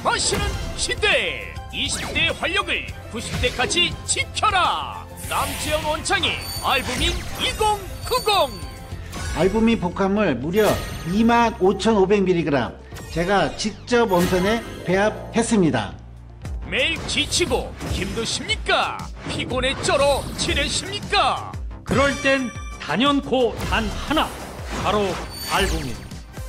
마시는 시대. 20대의 활력을 90대까지 지켜라. 남지현 원창의 알부민 2090. 알부민 복합물 무려 25,500mg 제가 직접 원산에 배합했습니다. 매일 지치고 힘드십니까? 피곤에 쩔어 지내십니까? 그럴 땐 단연코 단 하나, 바로 알부민.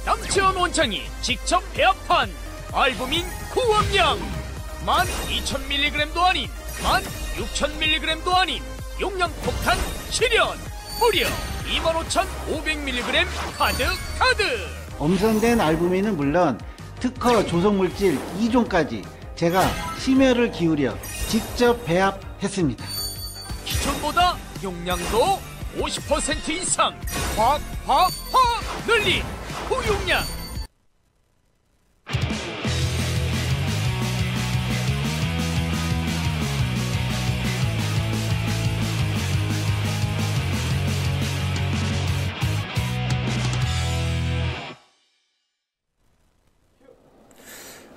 남지현 원장이 직접 배합한 알부민 구원량 12,000mg도 아닌 16,000mg도 아닌 용량 폭탄 실현 무려 25,500mg 가득. 엄선된 알부민은 물론 특허 조성물질 2종까지 제가 심혈을 기울여 직접 배합했습니다. 기존보다 용량도 50% 이상 확 늘린 고용량.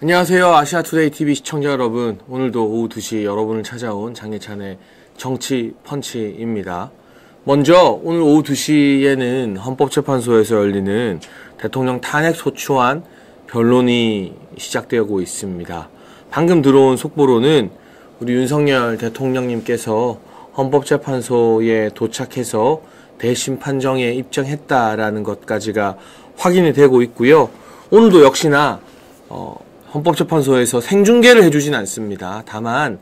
안녕하세요. 아시아투데이 TV 시청자 여러분, 오늘도 오후 2시 여러분을 찾아온 장예찬의 정치 펀치입니다. 먼저 오늘 오후 2시에는 헌법재판소에서 열리는 대통령 탄핵 소추안 변론이 시작되고 있습니다. 방금 들어온 속보로는 우리 윤석열 대통령님께서 헌법재판소에 도착해서 대심 판정에 입정했다라는 것까지가 확인이 되고 있고요. 오늘도 역시나 헌법재판소에서 생중계를 해주진 않습니다. 다만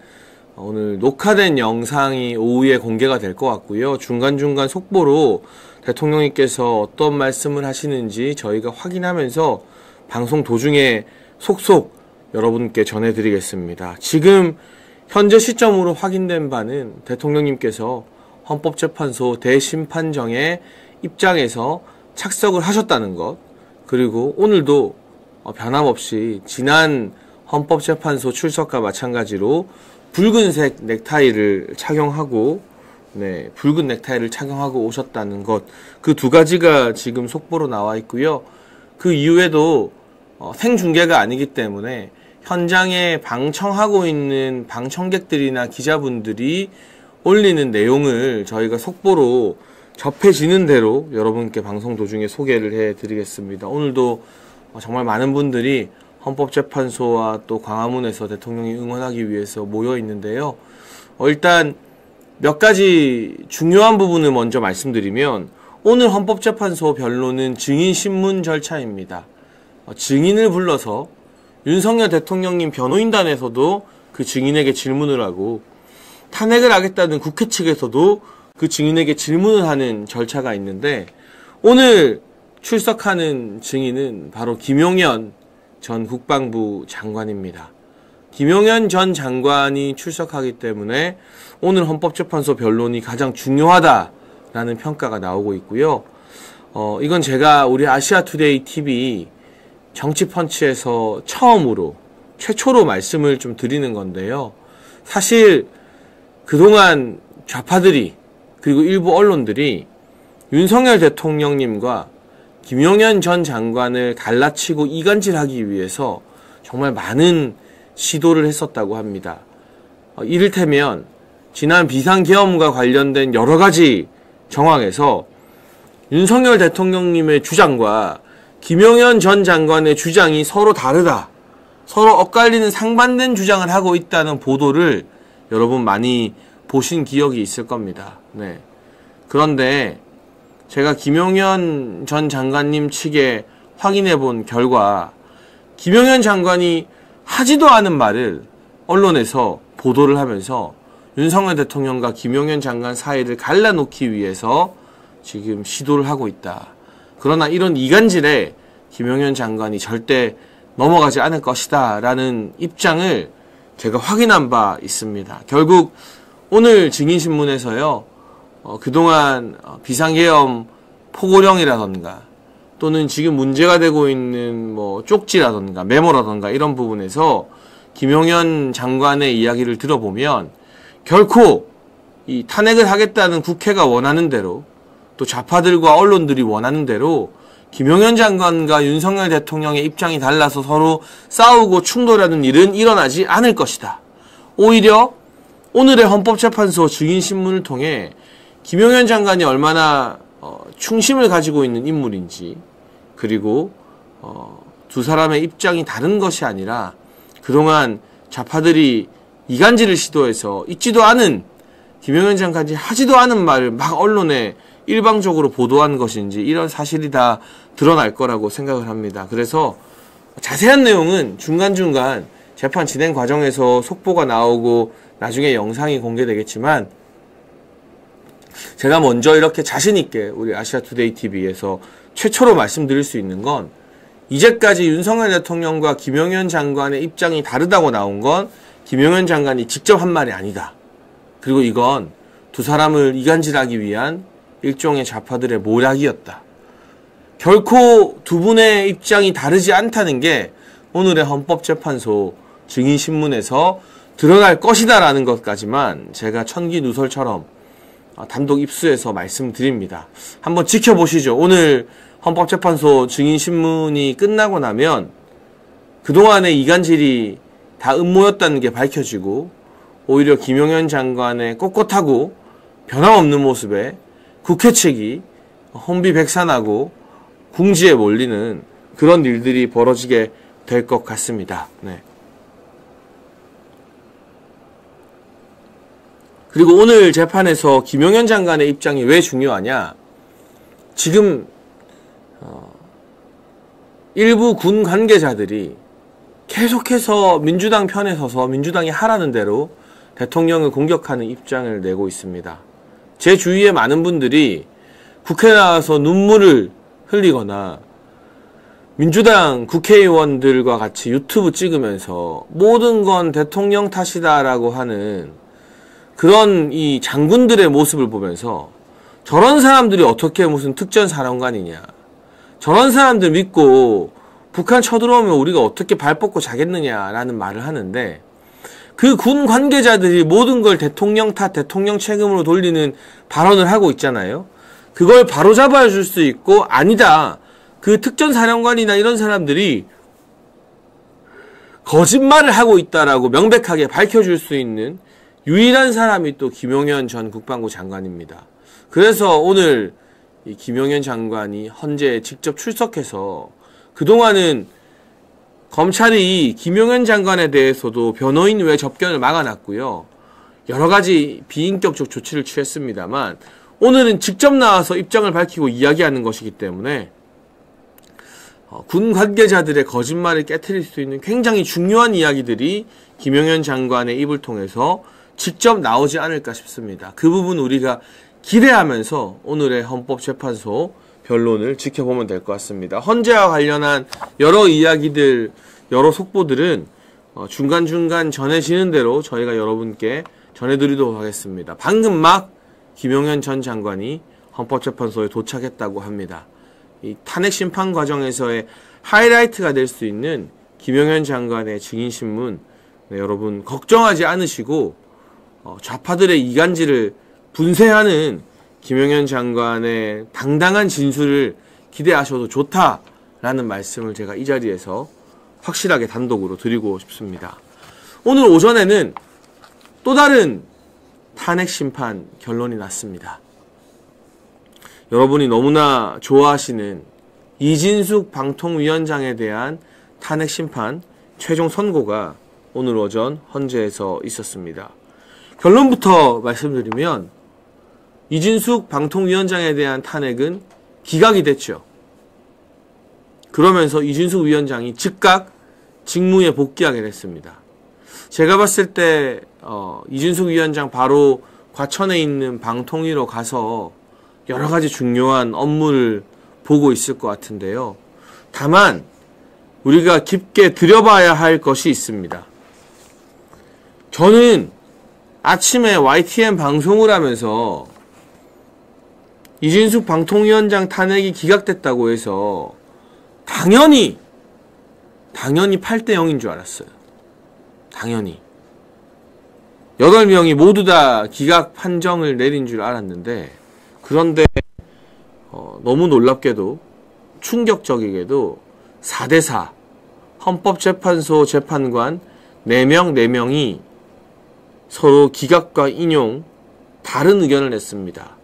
오늘 녹화된 영상이 오후에 공개가 될 것 같고요. 중간중간 속보로 대통령님께서 어떤 말씀을 하시는지 저희가 확인하면서 방송 도중에 속속 여러분께 전해드리겠습니다. 지금 현재 시점으로 확인된 바는 대통령님께서 헌법재판소 대심판정에 입장해서 착석을 하셨다는 것, 그리고 오늘도 변함없이 지난 헌법재판소 출석과 마찬가지로 붉은색 넥타이를 착용하고 붉은 넥타이를 착용하고 오셨다는 것, 그 두 가지가 지금 속보로 나와 있고요. 그 이후에도 생중계가 아니기 때문에 현장에 방청하고 있는 방청객들이나 기자분들이 올리는 내용을 저희가 속보로 접해지는 대로 여러분께 방송 도중에 소개를 해드리겠습니다. 오늘도 정말 많은 분들이 헌법재판소와 또 광화문에서 대통령이 응원하기 위해서 모여 있는데요. 일단 몇 가지 중요한 부분을 먼저 말씀드리면, 오늘 헌법재판소 변론은 증인신문 절차입니다. 증인을 불러서 윤석열 대통령님 변호인단에서도 그 증인에게 질문을 하고, 탄핵을 하겠다는 국회 측에서도 그 증인에게 질문을 하는 절차가 있는데, 오늘 출석하는 증인은 바로 김용현 전 국방부 장관입니다. 김용현 전 장관이 출석하기 때문에 오늘 헌법재판소 변론이 가장 중요하다라는 평가가 나오고 있고요. 이건 제가 우리 아시아투데이 TV 정치펀치에서 최초로 말씀을 좀 드리는 건데요. 사실 그동안 좌파들이, 그리고 일부 언론들이 윤석열 대통령님과 김용현 전 장관을 갈라치고 이간질하기 위해서 정말 많은 시도를 했었다고 합니다. 이를테면 지난 비상계엄과 관련된 여러 가지 정황에서 윤석열 대통령님의 주장과 김용현 전 장관의 주장이 서로 다르다, 서로 엇갈리는 상반된 주장을 하고 있다는 보도를 여러분 많이 보신 기억이 있을 겁니다. 그런데 제가 김용현 전 장관님 측에 확인해 본 결과, 김용현 장관이 하지도 않은 말을 언론에서 보도를 하면서 윤석열 대통령과 김용현 장관 사이를 갈라놓기 위해서 지금 시도를 하고 있다. 그러나 이런 이간질에 김용현 장관이 절대 넘어가지 않을 것이다 라는 입장을 제가 확인한 바 있습니다. 결국 오늘 증인신문에서요, 그동안 비상계엄 포고령이라던가 또는 지금 문제가 되고 있는 쪽지라던가 메모라던가 이런 부분에서 김용현 장관의 이야기를 들어보면 결코 이 탄핵을 하겠다는 국회가 원하는 대로, 또 좌파들과 언론들이 원하는 대로 김용현 장관과 윤석열 대통령의 입장이 달라서 서로 싸우고 충돌하는 일은 일어나지 않을 것이다. 오히려 오늘의 헌법재판소 증인신문을 통해 김용현 장관이 얼마나 충심을 가지고 있는 인물인지, 그리고 두 사람의 입장이 다른 것이 아니라 그동안 좌파들이 이간질을 시도해서 있지도 않은, 김용현 장관이 하지도 않은 말을 막 언론에 일방적으로 보도한 것인지, 이런 사실이 다 드러날 거라고 생각을 합니다. 그래서 자세한 내용은 중간중간 재판 진행 과정에서 속보가 나오고 나중에 영상이 공개되겠지만, 제가 먼저 이렇게 자신있게 우리 아시아투데이 TV에서 최초로 말씀드릴 수 있는 건, 이제까지 윤석열 대통령과 김용현 장관의 입장이 다르다고 나온 건 김용현 장관이 직접 한 말이 아니다. 그리고 이건 두 사람을 이간질하기 위한 일종의 좌파들의 모략이었다. 결코 두 분의 입장이 다르지 않다는 게 오늘의 헌법재판소 증인신문에서 드러날 것이다 라는 것까지만 제가 천기누설처럼 단독 입수해서 말씀드립니다. 한번 지켜보시죠. 오늘 헌법재판소 증인신문이 끝나고 나면 그동안의 이간질이 다 음모였다는 게 밝혀지고, 오히려 김용현 장관의 꼿꼿하고 변함없는 모습에 국회 측이 혼비백산하고 궁지에 몰리는 그런 일들이 벌어지게 될 것 같습니다. 네. 그리고 오늘 재판에서 김용현 장관의 입장이 왜 중요하냐? 지금 일부 군 관계자들이 계속해서 민주당 편에 서서 민주당이 하라는 대로 대통령을 공격하는 입장을 내고 있습니다. 제 주위에 많은 분들이 국회 나와서 눈물을 흘리거나 민주당 국회의원들과 같이 유튜브 찍으면서 모든 건 대통령 탓이다라고 하는 그런 이 장군들의 모습을 보면서, 저런 사람들이 어떻게 무슨 특전사령관이냐, 저런 사람들 믿고 북한 쳐들어오면 우리가 어떻게 발 뻗고 자겠느냐라는 말을 하는데, 그 군 관계자들이 모든 걸 대통령 탓, 대통령 책임으로 돌리는 발언을 하고 있잖아요. 그걸 바로잡아 줄 수 있고, 아니다, 그 특전사령관이나 이런 사람들이 거짓말을 하고 있다라고 명백하게 밝혀줄 수 있는 유일한 사람이 또 김용현 전 국방부 장관입니다. 그래서 오늘 이 김용현 장관이 헌재에 직접 출석해서, 그동안은 검찰이 김용현 장관에 대해서도 변호인 외 접견을 막아놨고요, 여러 가지 비인격적 조치를 취했습니다만, 오늘은 직접 나와서 입장을 밝히고 이야기하는 것이기 때문에 군 관계자들의 거짓말을 깨트릴 수 있는 굉장히 중요한 이야기들이 김용현 장관의 입을 통해서 직접 나오지 않을까 싶습니다. 그 부분 우리가 기대하면서 오늘의 헌법재판소 변론을 지켜보면 될 것 같습니다. 헌재와 관련한 여러 이야기들, 여러 속보들은 중간중간 전해지는 대로 저희가 여러분께 전해드리도록 하겠습니다. 방금 막 김용현 전 장관이 헌법재판소에 도착했다고 합니다. 이 탄핵 심판 과정에서의 하이라이트가 될 수 있는 김용현 장관의 증인신문, 네, 여러분 걱정하지 않으시고 좌파들의 이간질을 분쇄하는 김용현 장관의 당당한 진술을 기대하셔도 좋다라는 말씀을 제가 이 자리에서 확실하게 단독으로 드리고 싶습니다. 오늘 오전에는 또 다른 탄핵 심판 결론이 났습니다. 여러분이 너무나 좋아하시는 이진숙 방통위원장에 대한 탄핵 심판 최종 선고가 오늘 오전 헌재에서 있었습니다. 결론부터 말씀드리면 이진숙 방통위원장에 대한 탄핵은 기각이 됐죠. 그러면서 이진숙 위원장이 즉각 직무에 복귀하게 됐습니다. 제가 봤을 때 이진숙 위원장 바로 과천에 있는 방통위로 가서 여러 가지 중요한 업무를 보고 있을 것 같은데요. 다만 우리가 깊게 들여봐야 할 것이 있습니다. 저는 아침에 YTN 방송을 하면서 이진숙 방통위원장 탄핵이 기각됐다고 해서 당연히 8대 0인 줄 알았어요. 당연히 8명이 모두 다 기각 판정을 내린 줄 알았는데, 그런데 너무 놀랍게도 충격적이게도 4대4 헌법재판소 재판관 4명이 서로 기각과 인용 다른 의견을 냈습니다.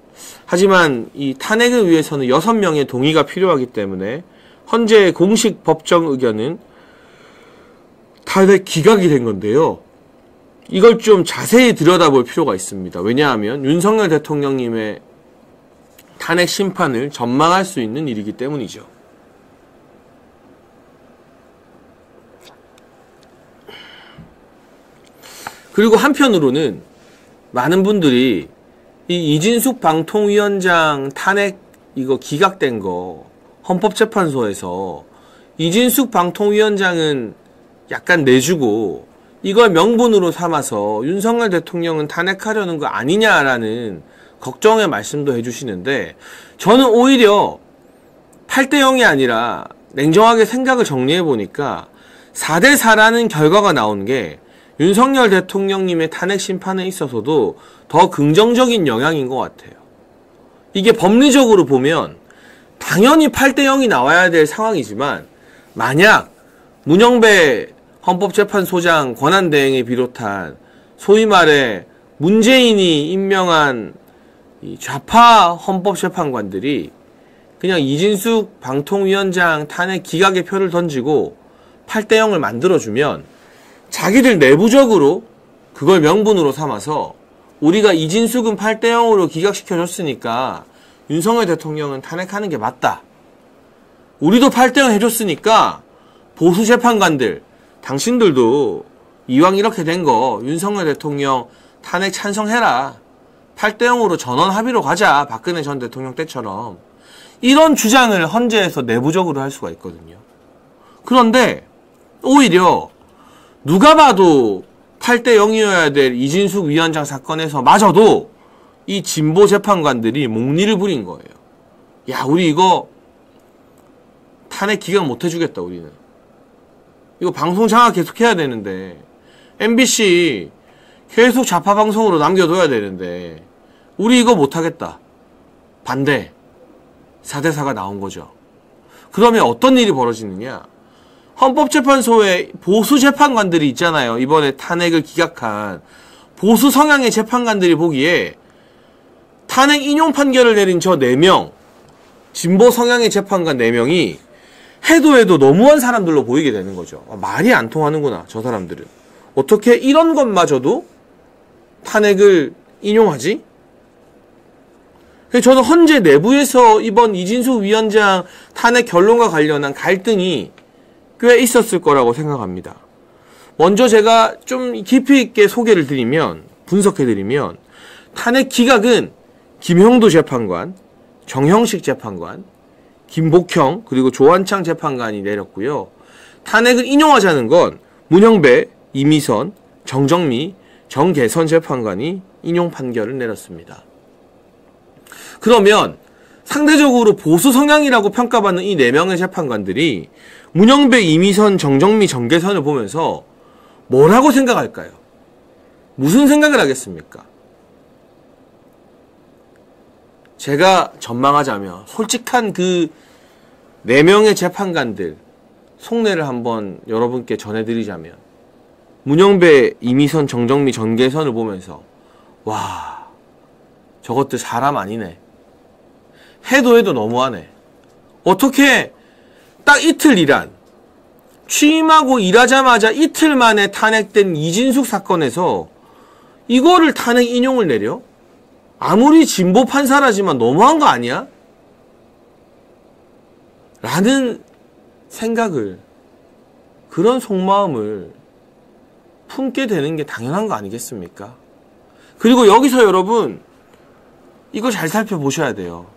하지만 이 탄핵을 위해서는 6명의 동의가 필요하기 때문에 헌재 공식 법정 의견은 탄핵 기각이 된 건데요. 이걸 좀 자세히 들여다볼 필요가 있습니다. 왜냐하면 윤석열 대통령님의 탄핵 심판을 전망할 수 있는 일이기 때문이죠. 그리고 한편으로는 많은 분들이 이 이진숙 방통위원장 탄핵 이거 기각된 거 헌법재판소에서 이진숙 방통위원장은 약간 내주고 이걸 명분으로 삼아서 윤석열 대통령은 탄핵하려는 거 아니냐라는 걱정의 말씀도 해주시는데, 저는 오히려 8대0이 아니라 냉정하게 생각을 정리해보니까 4대4라는 결과가 나온 게 윤석열 대통령님의 탄핵 심판에 있어서도 더 긍정적인 영향인 것 같아요. 이게 법리적으로 보면 당연히 8대0이 나와야 될 상황이지만, 만약 문영배 헌법재판소장 권한대행을 비롯한 소위 말해 문재인이 임명한 이 좌파 헌법재판관들이 그냥 이진숙 방통위원장 탄핵 기각의 표를 던지고 8대0을 만들어주면 자기들 내부적으로 그걸 명분으로 삼아서 우리가 이진숙은 8대0으로 기각시켜줬으니까 윤석열 대통령은 탄핵하는 게 맞다. 우리도 8대0 해줬으니까 보수 재판관들, 당신들도 이왕 이렇게 된 거 윤석열 대통령 탄핵 찬성해라. 8대0으로 전원 합의로 가자. 박근혜 전 대통령 때처럼. 이런 주장을 헌재에서 내부적으로 할 수가 있거든요. 그런데 오히려 누가 봐도 8대0이어야 될 이진숙 위원장 사건에서 마저도 이 진보 재판관들이 목리를 부린 거예요. 야, 우리 이거 탄핵 기각 못 해주겠다, 우리는. 이거 방송 장악 계속 해야 되는데, MBC 계속 좌파 방송으로 남겨둬야 되는데, 우리 이거 못하겠다. 반대. 4대4가 나온 거죠. 그러면 어떤 일이 벌어지느냐? 헌법재판소에 보수 재판관들이 있잖아요. 이번에 탄핵을 기각한 보수 성향의 재판관들이 보기에 탄핵 인용 판결을 내린 저 4명, 진보 성향의 재판관 4명이 해도 너무한 사람들로 보이게 되는 거죠. 말이 안 통하는구나, 저 사람들은. 어떻게 이런 것마저도 탄핵을 인용하지? 저는 헌재 내부에서 이번 이진숙 위원장 탄핵 결론과 관련한 갈등이 꽤 있었을 거라고 생각합니다. 먼저 제가 좀 깊이 있게 소개를 드리면, 분석해드리면, 탄핵 기각은 김형도 재판관, 정형식 재판관, 김복형, 그리고 조한창 재판관이 내렸고요. 탄핵을 인용하자는 건 문영배, 이미선, 정정미, 정계선 재판관이 인용 판결을 내렸습니다. 그러면 상대적으로 보수 성향이라고 평가받는 이 4명의 재판관들이 문영배, 이미선, 정정미, 정계선을 보면서 뭐라고 생각할까요? 무슨 생각을 하겠습니까? 제가 전망하자면 솔직한 그 4명의 재판관들 속내를 한번 여러분께 전해드리자면, 문영배, 이미선, 정정미, 정계선을 보면서 와, 저것들 사람 아니네. 해도 너무하네. 어떻게 딱 이틀 일한, 취임하고 일하자마자 이틀 만에 탄핵된 이진숙 사건에서 이거를 탄핵 인용을 내려? 아무리 진보 판사라지만 너무한 거 아니야? 라는 생각을, 그런 속마음을 품게 되는 게 당연한 거 아니겠습니까? 그리고 여기서 여러분, 이거 잘 살펴보셔야 돼요.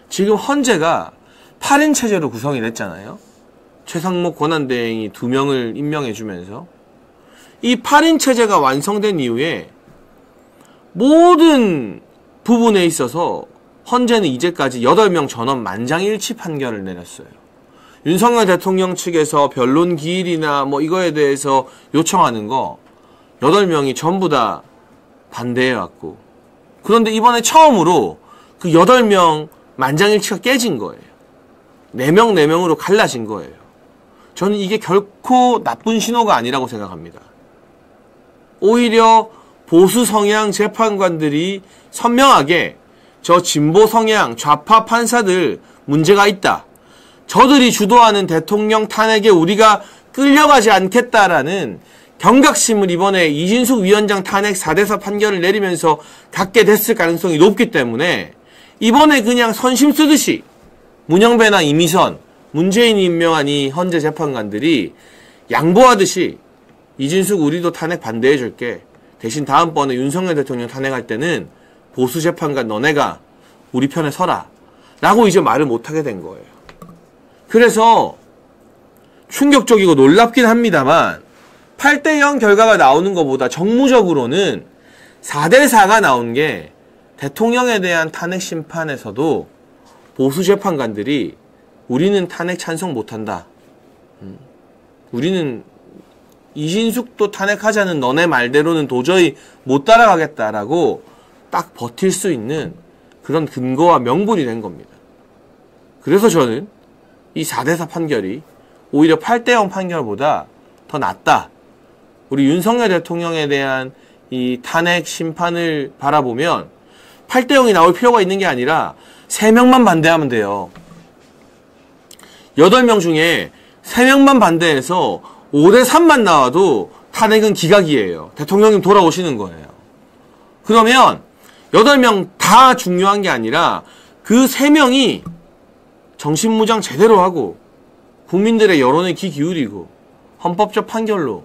지금 헌재가 8인 체제로 구성이 됐잖아요. 최상목 권한대행이 2명을 임명해주면서 이 8인 체제가 완성된 이후에 모든 부분에 있어서 헌재는 이제까지 8명 전원 만장일치 판결을 내렸어요. 윤석열 대통령 측에서 변론 기일이나 뭐 이거에 대해서 요청하는 거 8명이 전부 다 반대해왔고, 그런데 이번에 처음으로 그 8명 만장일치가 깨진 거예요. 4명으로 갈라진 거예요. 저는 이게 결코 나쁜 신호가 아니라고 생각합니다. 오히려 보수 성향 재판관들이 선명하게 저 진보 성향 좌파 판사들 문제가 있다. 저들이 주도하는 대통령 탄핵에 우리가 끌려가지 않겠다라는 경각심을 이번에 이진숙 위원장 탄핵 4대4 판결을 내리면서 갖게 됐을 가능성이 높기 때문에 이번에 그냥 선심 쓰듯이 문영배나 이미선, 문재인이 임명한 이 헌재 재판관들이 양보하듯이 이진숙 우리도 탄핵 반대해줄게. 대신 다음번에 윤석열 대통령 탄핵할 때는 보수 재판관 너네가 우리 편에 서라. 라고 이제 말을 못하게 된 거예요. 그래서 충격적이고 놀랍긴 합니다만 8대0 결과가 나오는 것보다 정무적으로는 4대4가 나온 게 대통령에 대한 탄핵 심판에서도 보수 재판관들이 우리는 탄핵 찬성 못한다. 우리는 이진숙도 탄핵하자는 너네 말대로는 도저히 못 따라가겠다라고 딱 버틸 수 있는 그런 근거와 명분이 된 겁니다. 그래서 저는 이 4대4 판결이 오히려 8대0 판결보다 더 낫다. 우리 윤석열 대통령에 대한 이 탄핵 심판을 바라보면 8대0이 나올 필요가 있는 게 아니라 3명만 반대하면 돼요. 8명 중에 3명만 반대해서 5대3만 나와도 탄핵은 기각이에요. 대통령님 돌아오시는 거예요. 그러면 8명 다 중요한 게 아니라 그 3명이 정신무장 제대로 하고 국민들의 여론에 귀 기울이고 헌법적 판결로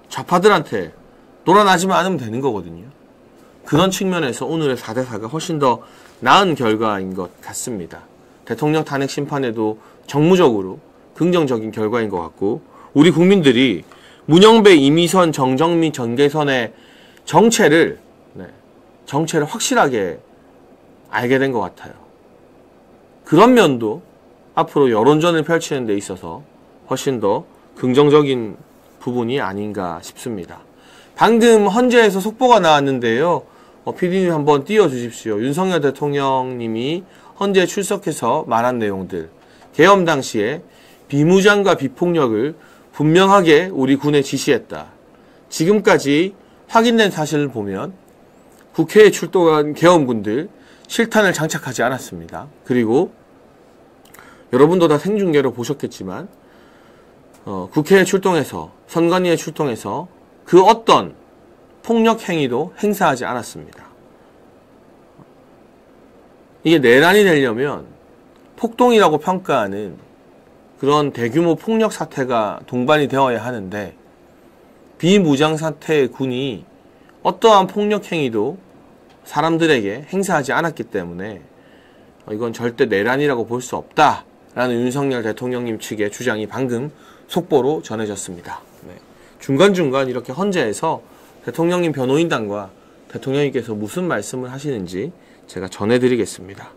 좌파들한테 놀아나지만 않으면 되는 거거든요. 그런 측면에서 오늘의 4대4가 훨씬 더 나은 결과인 것 같습니다. 대통령 탄핵 심판에도 정무적으로 긍정적인 결과인 것 같고 우리 국민들이 문영배, 이미선, 정정미, 전개선의 정체를 확실하게 알게 된 것 같아요. 그런 면도 앞으로 여론전을 펼치는 데 있어서 훨씬 더 긍정적인 부분이 아닌가 싶습니다. 방금 헌재에서 속보가 나왔는데요. PD님 한번 띄워주십시오. 윤석열 대통령님이 헌재에 출석해서 말한 내용들. 계엄 당시에 비무장과 비폭력을 분명하게 우리 군에 지시했다. 지금까지 확인된 사실을 보면 국회에 출동한 계엄군들 실탄을 장착하지 않았습니다. 그리고 여러분도 다 생중계로 보셨겠지만 국회에 출동해서 선관위에 출동해서 그 어떤 폭력 행위도 행사하지 않았습니다. 이게 내란이 되려면 폭동이라고 평가하는 그런 대규모 폭력 사태가 동반이 되어야 하는데 비무장 사태의 군이 어떠한 폭력 행위도 사람들에게 행사하지 않았기 때문에 이건 절대 내란이라고 볼 수 없다라는 윤석열 대통령님 측의 주장이 방금 속보로 전해졌습니다. 네. 중간중간 이렇게 헌재에서 대통령님 변호인단과 대통령님께서 무슨 말씀을 하시는지 제가 전해드리겠습니다.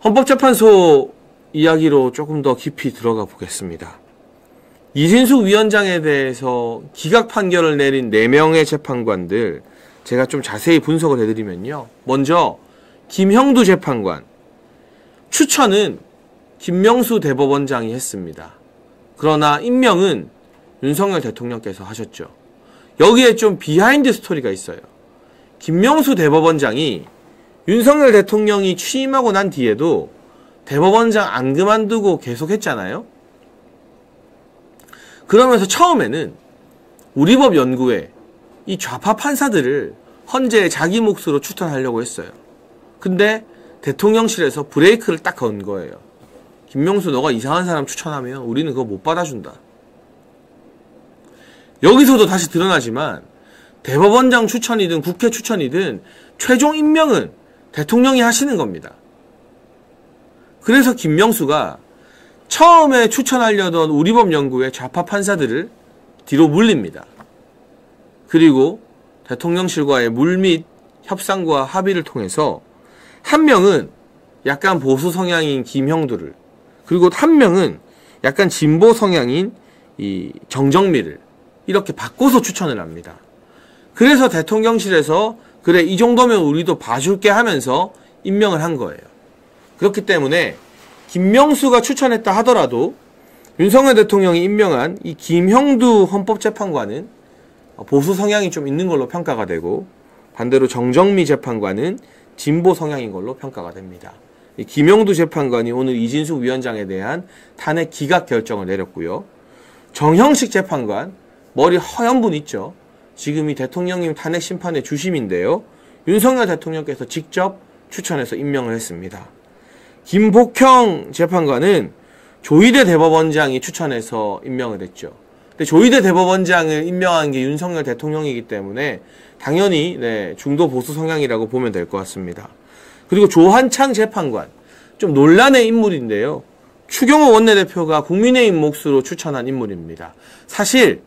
헌법재판소 이야기로 조금 더 깊이 들어가 보겠습니다. 이진숙 위원장에 대해서 기각 판결을 내린 4명의 재판관들 제가 좀 자세히 분석을 해드리면요. 먼저 김형두 재판관 추천은 김명수 대법원장이 했습니다. 그러나 임명은 윤석열 대통령께서 하셨죠. 여기에 좀 비하인드 스토리가 있어요. 김명수 대법원장이 윤석열 대통령이 취임하고 난 뒤에도 대법원장 안 그만두고 계속 했잖아요. 그러면서 처음에는 우리법 연구에 이 좌파 판사들을 헌재에 자기 몫으로 추천하려고 했어요. 근데 대통령실에서 브레이크를 딱 건 거예요. 김명수 너가 이상한 사람 추천하면 우리는 그거 못 받아준다. 여기서도 다시 드러나지만 대법원장 추천이든 국회 추천이든 최종 임명은 대통령이 하시는 겁니다. 그래서 김명수가 처음에 추천하려던 우리법 연구의 좌파 판사들을 뒤로 물립니다. 그리고 대통령실과의 물밑 협상과 합의를 통해서 한 명은 약간 보수 성향인 김형두를, 그리고 한 명은 약간 진보 성향인 이 정정미를 이렇게 바꿔서 추천을 합니다. 그래서 대통령실에서 그래 이 정도면 우리도 봐줄게 하면서 임명을 한 거예요. 그렇기 때문에 김명수가 추천했다 하더라도 윤석열 대통령이 임명한 이 김형두 헌법재판관은 보수 성향이 좀 있는 걸로 평가가 되고, 반대로 정정미 재판관은 진보 성향인 걸로 평가가 됩니다. 이 김형두 재판관이 오늘 이진숙 위원장에 대한 탄핵 기각 결정을 내렸고요. 정형식 재판관, 머리 허연 분 있죠. 지금 이 대통령님 탄핵 심판의 주심인데요. 윤석열 대통령께서 직접 추천해서 임명을 했습니다. 김복형 재판관은 조희대 대법원장이 추천해서 임명을 했죠. 근데 조희대 대법원장을 임명한 게 윤석열 대통령이기 때문에 당연히 중도 보수 성향이라고 보면 될 것 같습니다. 그리고 조한창 재판관, 좀 논란의 인물인데요. 추경호 원내대표가 국민의힘 몫으로 추천한 인물입니다. 사실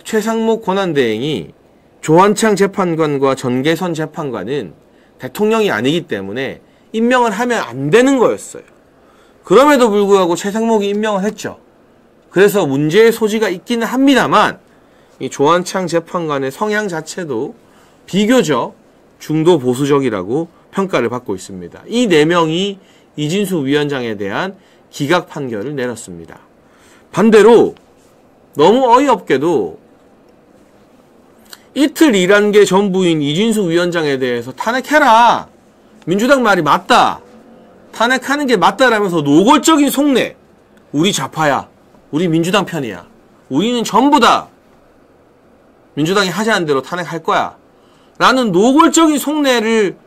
최상목 권한대행이 조한창 재판관과 전계선 재판관은 대통령이 아니기 때문에 임명을 하면 안 되는 거였어요. 그럼에도 불구하고 최상목이 임명을 했죠. 그래서 문제의 소지가 있기는 합니다만, 이 조한창 재판관의 성향 자체도 비교적 중도 보수적이라고 평가를 받고 있습니다. 이 4명이 이진숙 위원장에 대한 기각 판결을 내렸습니다. 반대로 너무 어이없게도 이틀 일한 게 전부인 이진숙 위원장에 대해서 탄핵해라, 민주당 말이 맞다, 탄핵하는 게 맞다라면서 노골적인 속내, 우리 좌파야, 우리 민주당 편이야, 우리는 전부 다 민주당이 하자는 대로 탄핵할 거야 라는 노골적인 속내를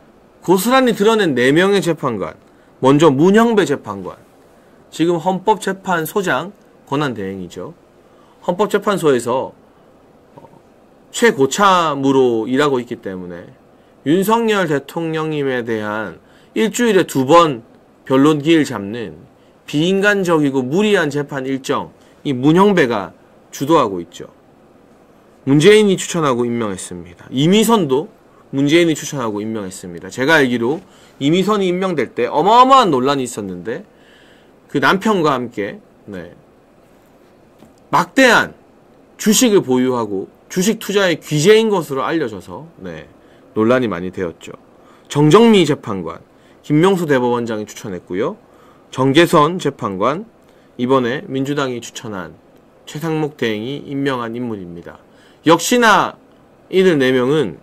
고스란히 드러낸 4명의 재판관. 먼저 문형배 재판관, 지금 헌법재판소장 권한대행이죠. 헌법재판소에서 최고참으로 일하고 있기 때문에 윤석열 대통령님에 대한 일주일에 2번 변론 기일 잡는 비인간적이고 무리한 재판 일정, 이 문형배가 주도하고 있죠. 문재인이 추천하고 임명했습니다. 이미선도 문재인이 추천하고 임명했습니다. 제가 알기로 이미선이 임명될 때 어마어마한 논란이 있었는데, 그 남편과 함께 막대한 주식을 보유하고 주식 투자의 귀재인 것으로 알려져서 논란이 많이 되었죠. 정정미 재판관, 김명수 대법원장이 추천했고요. 정계선 재판관, 이번에 민주당이 추천한 최상목 대행이 임명한 인물입니다. 역시나 이들 4명은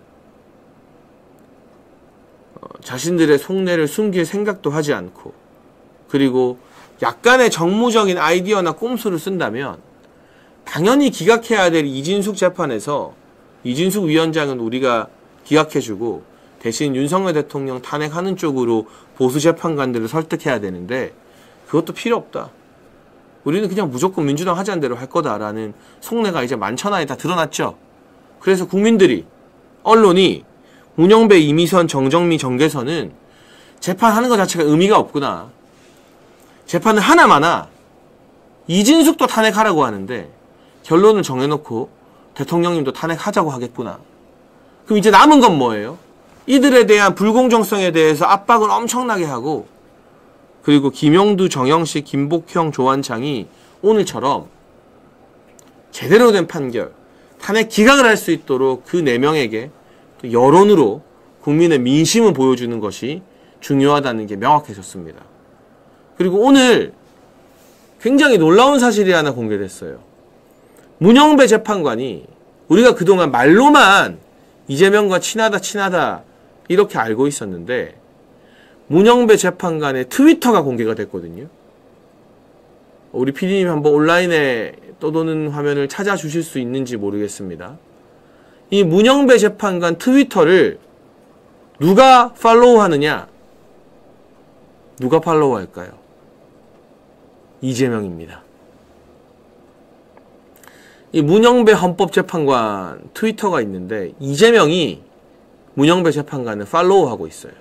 자신들의 속내를 숨길 생각도 하지 않고, 그리고 약간의 정무적인 아이디어나 꼼수를 쓴다면 당연히 기각해야 될 이진숙 재판에서 이진숙 위원장은 우리가 기각해주고 대신 윤석열 대통령 탄핵하는 쪽으로 보수 재판관들을 설득해야 되는데, 그것도 필요 없다, 우리는 그냥 무조건 민주당 하자는 대로 할 거다라는 속내가 이제 만천하에 다 드러났죠. 그래서 국민들이, 언론이 문영배, 이미선, 정정미, 정계선은 재판하는 것 자체가 의미가 없구나, 재판을 하나마나 이진숙도 탄핵하라고 하는데 결론을 정해놓고 대통령님도 탄핵하자고 하겠구나. 그럼 이제 남은 건 뭐예요? 이들에 대한 불공정성에 대해서 압박을 엄청나게 하고, 그리고 김영두, 정영식, 김복형, 조한창이 오늘처럼 제대로 된 판결, 탄핵 기각을 할 수 있도록 그 4명에게 여론으로 국민의 민심을 보여주는 것이 중요하다는 게 명확해졌습니다. 그리고 오늘 굉장히 놀라운 사실이 하나 공개됐어요. 문영배 재판관이, 우리가 그동안 말로만 이재명과 친하다 이렇게 알고 있었는데, 문영배 재판관의 트위터가 공개가 됐거든요. 우리 PD님 한번 온라인에 떠도는 화면을 찾아주실 수 있는지 모르겠습니다. 이 문영배 재판관 트위터를 누가 팔로우하느냐? 누가 팔로우할까요? 이재명입니다. 이 문영배 헌법재판관 트위터가 있는데 이재명이 문영배 재판관을 팔로우하고 있어요.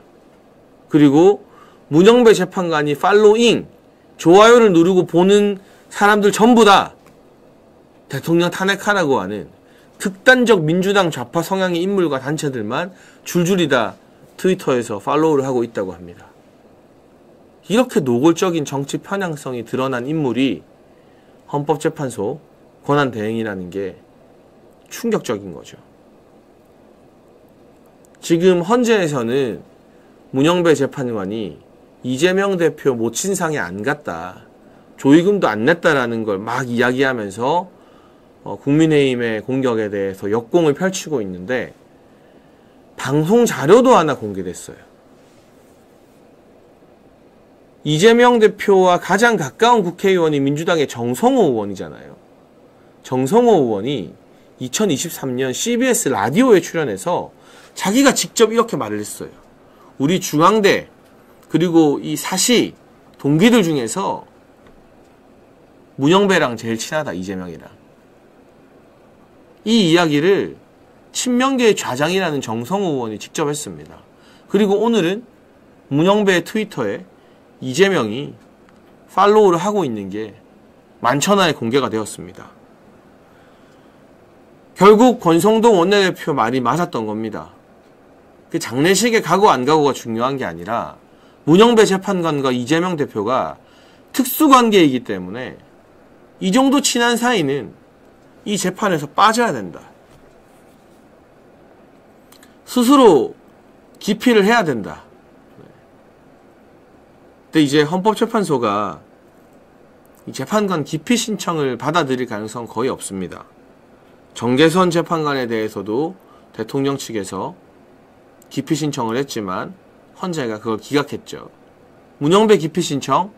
그리고 문영배 재판관이 팔로잉, 좋아요를 누르고 보는 사람들 전부 다 대통령 탄핵하라고 하는 극단적 민주당 좌파 성향의 인물과 단체들만 줄줄이 다 트위터에서 팔로우를 하고 있다고 합니다. 이렇게 노골적인 정치 편향성이 드러난 인물이 헌법재판소 권한대행이라는 게 충격적인 거죠. 지금 헌재에서는 문영배 재판관이 이재명 대표 모친상에 안 갔다, 조의금도 안 냈다라는 걸 막 이야기하면서 국민의힘의 공격에 대해서 역공을 펼치고 있는데, 방송 자료도 하나 공개됐어요. 이재명 대표와 가장 가까운 국회의원이 민주당의 정성호 의원이잖아요. 정성호 의원이 2023년 CBS 라디오에 출연해서 자기가 직접 이렇게 말을 했어요. 우리 중앙대 그리고 이 사시 동기들 중에서 문영배랑 제일 친하다, 이재명이랑. 이 이야기를 친명계의 좌장이라는 정성호 의원이 직접 했습니다. 그리고 오늘은 문영배의 트위터에 이재명이 팔로우를 하고 있는 게 만천하에 공개가 되었습니다. 결국 권성동 원내대표 말이 맞았던 겁니다. 그 장례식에 가고 안 가고가 중요한 게 아니라 문영배 재판관과 이재명 대표가 특수관계이기 때문에 이 정도 친한 사이는 이 재판에서 빠져야 된다. 스스로 기피를 해야 된다. 근데 이제 헌법재판소가 이 재판관 기피 신청을 받아들일 가능성은 거의 없습니다. 정계선 재판관에 대해서도 대통령 측에서 기피 신청을 했지만 헌재가 그걸 기각했죠. 문영배 기피 신청,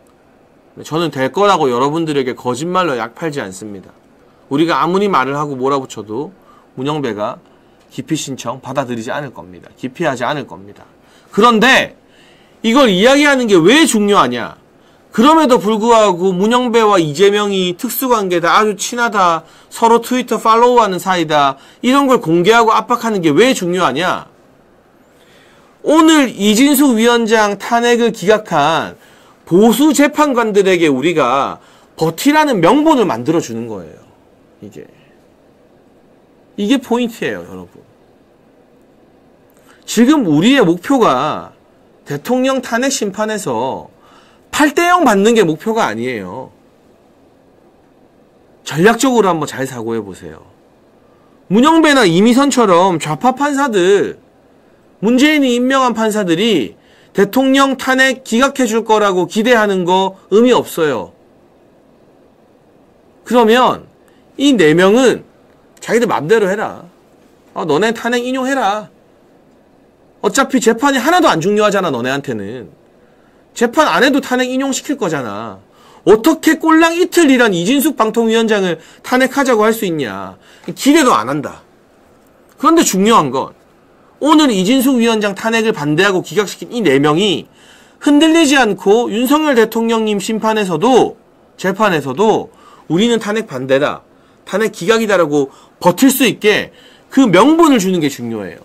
저는 될 거라고 여러분들에게 거짓말로 약팔지 않습니다. 우리가 아무리 말을 하고 몰아붙여도 문영배가 기피 신청 받아들이지 않을 겁니다. 기피하지 않을 겁니다. 그런데 이걸 이야기하는 게 왜 중요하냐? 그럼에도 불구하고 문영배와 이재명이 특수관계다, 아주 친하다, 서로 트위터 팔로우하는 사이다, 이런 걸 공개하고 압박하는 게 왜 중요하냐? 오늘 이진숙 위원장 탄핵을 기각한 보수 재판관들에게 우리가 버티라는 명분을 만들어주는 거예요. 이게 포인트예요, 여러분. 지금 우리의 목표가 대통령 탄핵 심판에서 8대0 받는 게 목표가 아니에요. 전략적으로 한번 잘 사고해 보세요. 문영배나 이미선처럼 좌파 판사들, 문재인이 임명한 판사들이 대통령 탄핵 기각해 줄 거라고 기대하는 거 의미 없어요. 그러면 이 4명은 자기들 맘대로 해라. 너네 탄핵 인용해라. 어차피 재판이 하나도 안 중요하잖아, 너네한테는. 재판 안 해도 탄핵 인용시킬 거잖아. 어떻게 꼴랑 이틀 일한 이진숙 방통위원장을 탄핵하자고 할 수 있냐. 기대도 안 한다. 그런데 중요한 건 오늘 이진숙 위원장 탄핵을 반대하고 기각시킨 이 4명이 흔들리지 않고 윤석열 대통령님 심판에서도, 재판에서도 우리는 탄핵 반대다, 탄핵 기각이다라고 버틸 수 있게 그 명분을 주는 게 중요해요.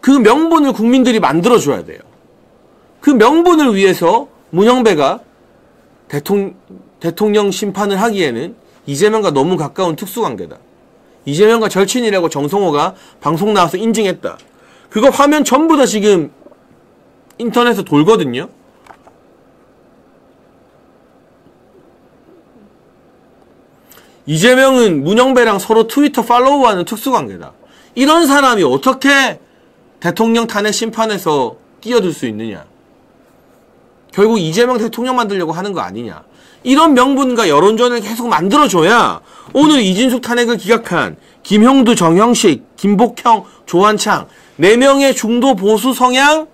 그 명분을 국민들이 만들어줘야 돼요. 그 명분을 위해서 문영배가 대통령 심판을 하기에는 이재명과 너무 가까운 특수관계다. 이재명과 절친이라고 정성호가 방송 나와서 인증했다. 그거 화면 전부 다 지금 인터넷에 돌거든요. 이재명은 문영배랑 서로 트위터 팔로우하는 특수관계다. 이런 사람이 어떻게 대통령 탄핵 심판에서 끼어들 수 있느냐. 결국 이재명 대통령 만들려고 하는 거 아니냐. 이런 명분과 여론전을 계속 만들어줘야 오늘 이진숙 탄핵을 기각한 김형두, 정형식, 김복형, 조한창 4명의 중도 보수 성향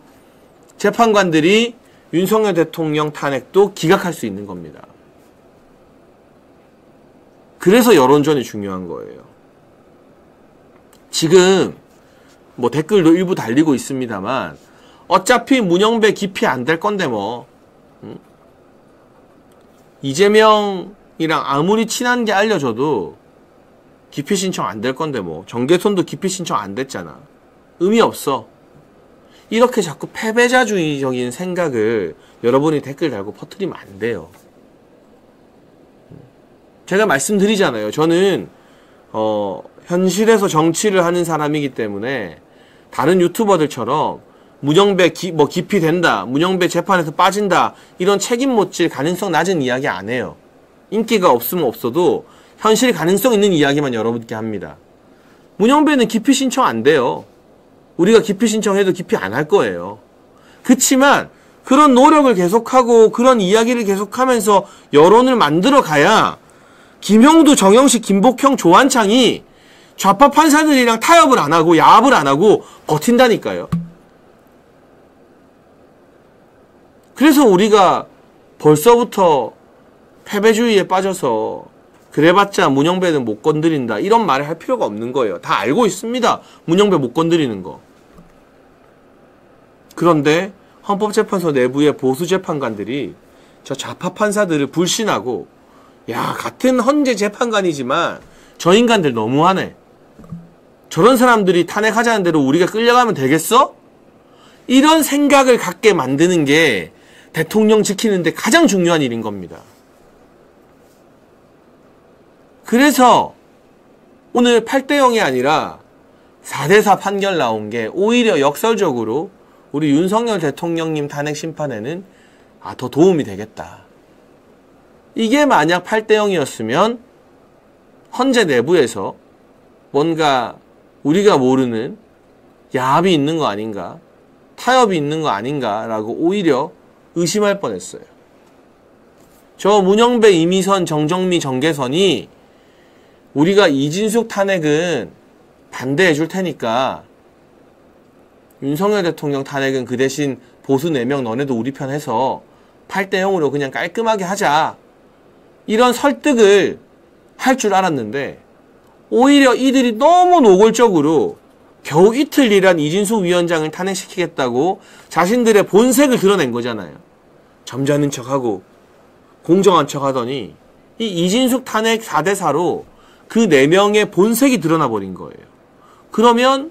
재판관들이 윤석열 대통령 탄핵도 기각할 수 있는 겁니다. 그래서 여론전이 중요한 거예요. 지금 뭐 댓글도 일부 달리고 있습니다만 어차피 문영배 기피 안 될 건데 뭐 이재명이랑 아무리 친한 게 알려져도 기피 신청 안 될 건데 뭐 정계손도 기피 신청 안 됐잖아. 의미 없어. 이렇게 자꾸 패배자주의적인 생각을 여러분이 댓글 달고 퍼뜨리면 안 돼요. 제가 말씀드리잖아요. 저는 현실에서 정치를 하는 사람이기 때문에 다른 유튜버들처럼 문영배 기피 된다, 문영배 재판에서 빠진다, 이런 책임 못 질 가능성 낮은 이야기 안 해요. 인기가 없으면 없어도 현실 가능성 있는 이야기만 여러분께 합니다. 문영배는 기피 신청 안 돼요. 우리가 기피 신청해도 기피 안 할 거예요. 그치만 그런 노력을 계속하고 그런 이야기를 계속하면서 여론을 만들어 가야 김형두, 정영식, 김복형, 조한창이 좌파 판사들이랑 타협을 안 하고 야합을 안 하고 버틴다니까요. 그래서 우리가 벌써부터 패배주의에 빠져서 그래봤자 문영배는 못 건드린다 이런 말을 할 필요가 없는 거예요. 다 알고 있습니다. 문영배 못 건드리는 거. 그런데 헌법재판소 내부의 보수 재판관들이 저 좌파 판사들을 불신하고 야, 같은 헌재 재판관이지만 저 인간들 너무하네. 저런 사람들이 탄핵하자는 대로 우리가 끌려가면 되겠어? 이런 생각을 갖게 만드는 게 대통령 지키는데 가장 중요한 일인 겁니다. 그래서 오늘 8대0이 아니라 4대4 판결 나온 게 오히려 역설적으로 우리 윤석열 대통령님 탄핵 심판에는 더 도움이 되겠다. 이게 만약 8대0이었으면 헌재 내부에서 뭔가 우리가 모르는 야합이 있는 거 아닌가, 타협이 있는 거 아닌가라고 오히려 의심할 뻔했어요. 저 문영배, 이미선, 정정미, 정계선이 우리가 이진숙 탄핵은 반대해 줄 테니까 윤석열 대통령 탄핵은 그 대신 보수 4명 너네도 우리 편 해서 8대0으로 그냥 깔끔하게 하자. 이런 설득을 할 줄 알았는데 오히려 이들이 너무 노골적으로 겨우 이틀 일한 이진숙 위원장을 탄핵시키겠다고 자신들의 본색을 드러낸 거잖아요. 점잖은 척하고 공정한 척하더니 이 이진숙 탄핵 4대4로 그 4명의 본색이 드러나 버린 거예요. 그러면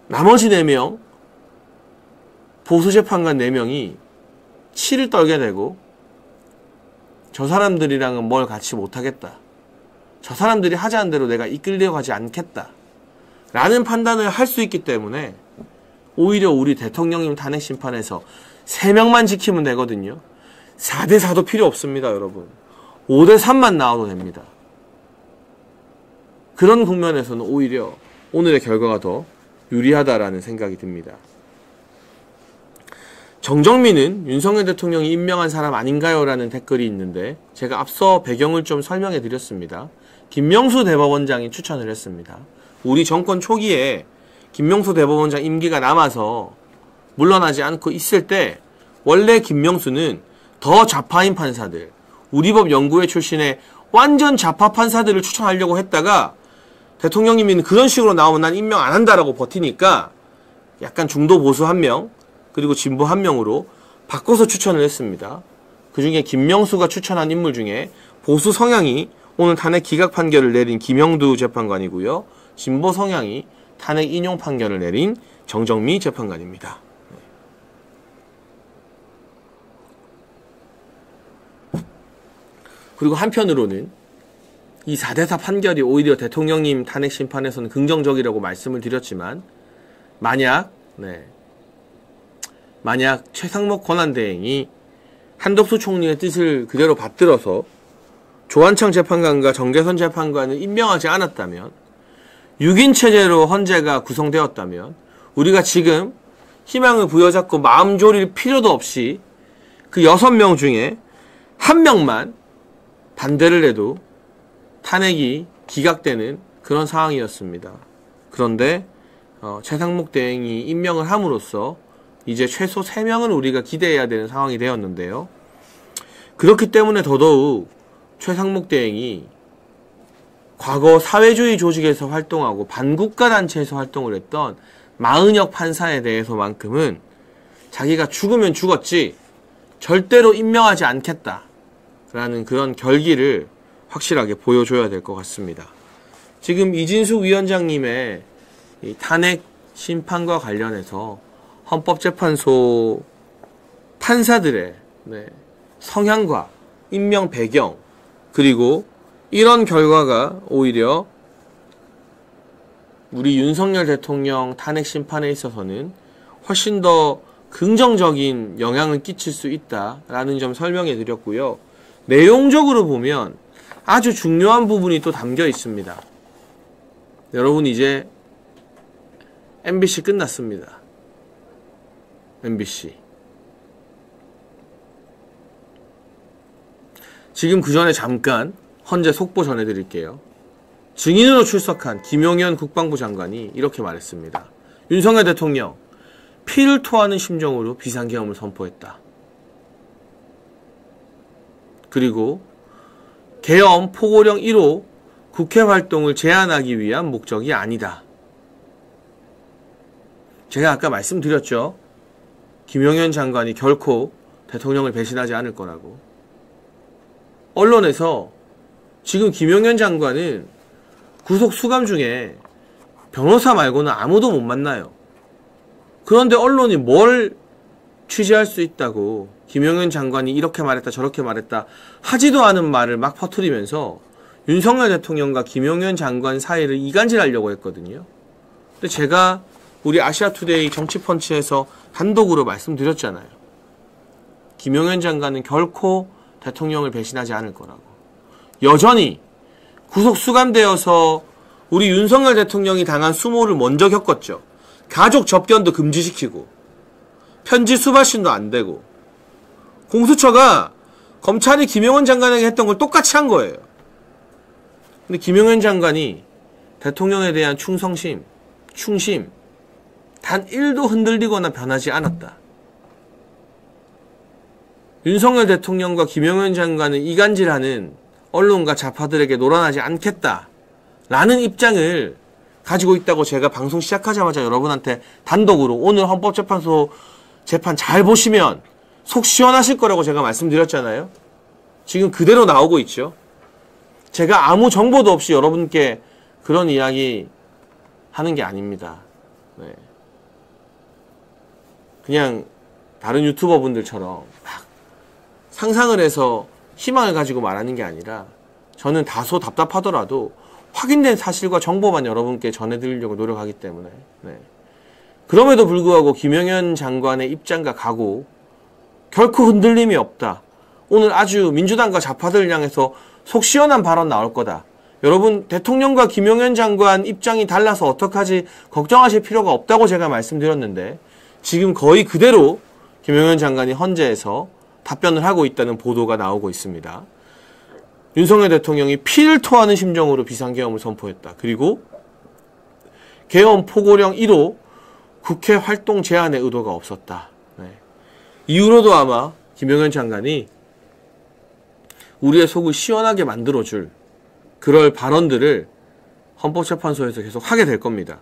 나머지 4명 보수재판관 4명이 치를 떨게 되고 저 사람들이랑은 뭘 같이 못하겠다. 저 사람들이 하자는 대로 내가 이끌려가지 않겠다. 라는 판단을 할 수 있기 때문에 오히려 우리 대통령님 탄핵 심판에서 3명만 지키면 되거든요. 4대4도 필요 없습니다, 여러분. 5대3만 나와도 됩니다. 그런 국면에서는 오히려 오늘의 결과가 더 유리하다라는 생각이 듭니다. 정정민은 윤석열 대통령이 임명한 사람 아닌가요? 라는 댓글이 있는데 제가 앞서 배경을 좀 설명해 드렸습니다. 김명수 대법원장이 추천을 했습니다. 우리 정권 초기에 김명수 대법원장 임기가 남아서 물러나지 않고 있을 때 원래 김명수는 더 좌파인 판사들, 우리법 연구회 출신의 완전 좌파 판사들을 추천하려고 했다가 대통령님이 그런 식으로 나오면 난 임명 안 한다라고 버티니까 약간 중도 보수 1명 그리고 진보 1명으로 바꿔서 추천을 했습니다. 그 중에 김명수가 추천한 인물 중에 보수 성향이 오늘 탄핵 기각 판결을 내린 김형두 재판관이고요. 진보 성향이 탄핵 인용 판결을 내린 정정미 재판관입니다. 그리고 한편으로는 이 4대4 판결이 오히려 대통령님 탄핵 심판에서는 긍정적이라고 말씀을 드렸지만 만약 최상목 권한대행이 한덕수 총리의 뜻을 그대로 받들어서 조한창 재판관과 정계선 재판관을 임명하지 않았다면 6인 체제로 헌재가 구성되었다면 우리가 지금 희망을 부여잡고 마음 졸일 필요도 없이 그 6명 중에 1명만 반대를 해도 탄핵이 기각되는 그런 상황이었습니다. 그런데 최상목 대행이 임명을 함으로써 이제 최소 3명은 우리가 기대해야 되는 상황이 되었는데요. 그렇기 때문에 더더욱 최상목 대행이 과거 사회주의 조직에서 활동하고 반국가 단체에서 활동을 했던 마은혁 판사에 대해서만큼은 자기가 죽으면 죽었지 절대로 임명하지 않겠다라는 그런 결기를 확실하게 보여줘야 될 것 같습니다. 지금 이진숙 위원장님의 이 탄핵 심판과 관련해서 헌법재판소 판사들의 성향과 임명 배경 그리고 이런 결과가 오히려 우리 윤석열 대통령 탄핵 심판에 있어서는 훨씬 더 긍정적인 영향을 끼칠 수 있다라는 점 설명해 드렸고요. 내용적으로 보면 아주 중요한 부분이 또 담겨 있습니다. 여러분 이제 MBC 끝났습니다. MBC. 지금 그 전에 잠깐 헌재 속보 전해드릴게요. 증인으로 출석한 김용현 국방부 장관이 이렇게 말했습니다. 윤석열 대통령, 피를 토하는 심정으로 비상계엄을 선포했다. 그리고 계엄 포고령 1호 국회 활동을 제한하기 위한 목적이 아니다. 제가 아까 말씀드렸죠. 김용현 장관이 결코 대통령을 배신하지 않을 거라고. 언론에서 지금 김용현 장관은 구속 수감 중에 변호사 말고는 아무도 못 만나요. 그런데 언론이 뭘 취재할 수 있다고 김용현 장관이 이렇게 말했다 저렇게 말했다 하지도 않은 말을 막 퍼뜨리면서 윤석열 대통령과 김용현 장관 사이를 이간질하려고 했거든요. 근데 제가 우리 아시아투데이 정치펀치에서 단독으로 말씀드렸잖아요. 김용현 장관은 결코 대통령을 배신하지 않을 거라고. 여전히 구속 수감되어서 우리 윤석열 대통령이 당한 수모를 먼저 겪었죠. 가족 접견도 금지시키고 편지 수발신도 안 되고 공수처가 검찰이 김용현 장관에게 했던 걸 똑같이 한 거예요. 근데 김용현 장관이 대통령에 대한 충성심, 충심 단 1도 흔들리거나 변하지 않았다. 윤석열 대통령과 김용현 장관은 이간질하는 언론과 좌파들에게 놀아나지 않겠다 라는 입장을 가지고 있다고 제가 방송 시작하자마자 여러분한테 단독으로 오늘 헌법재판소 재판 잘 보시면 속 시원하실 거라고 제가 말씀드렸잖아요. 지금 그대로 나오고 있죠. 제가 아무 정보도 없이 여러분께 그런 이야기 하는 게 아닙니다. 네. 그냥 다른 유튜버 분들처럼 막 상상을 해서 희망을 가지고 말하는 게 아니라 저는 다소 답답하더라도 확인된 사실과 정보만 여러분께 전해드리려고 노력하기 때문에 네. 그럼에도 불구하고 김용현 장관의 입장과 각오 결코 흔들림이 없다. 오늘 아주 민주당과 좌파들을 향해서 속 시원한 발언 나올 거다. 여러분 대통령과 김용현 장관 입장이 달라서 어떡하지 걱정하실 필요가 없다고 제가 말씀드렸는데 지금 거의 그대로 김용현 장관이 헌재에서 답변을 하고 있다는 보도가 나오고 있습니다. 윤석열 대통령이 피를 토하는 심정으로 비상계엄을 선포했다. 그리고 계엄 포고령 1호 국회 활동 제한의 의도가 없었다. 네. 이후로도 아마 김용현 장관이 우리의 속을 시원하게 만들어줄 그럴 발언들을 헌법재판소에서 계속 하게 될 겁니다.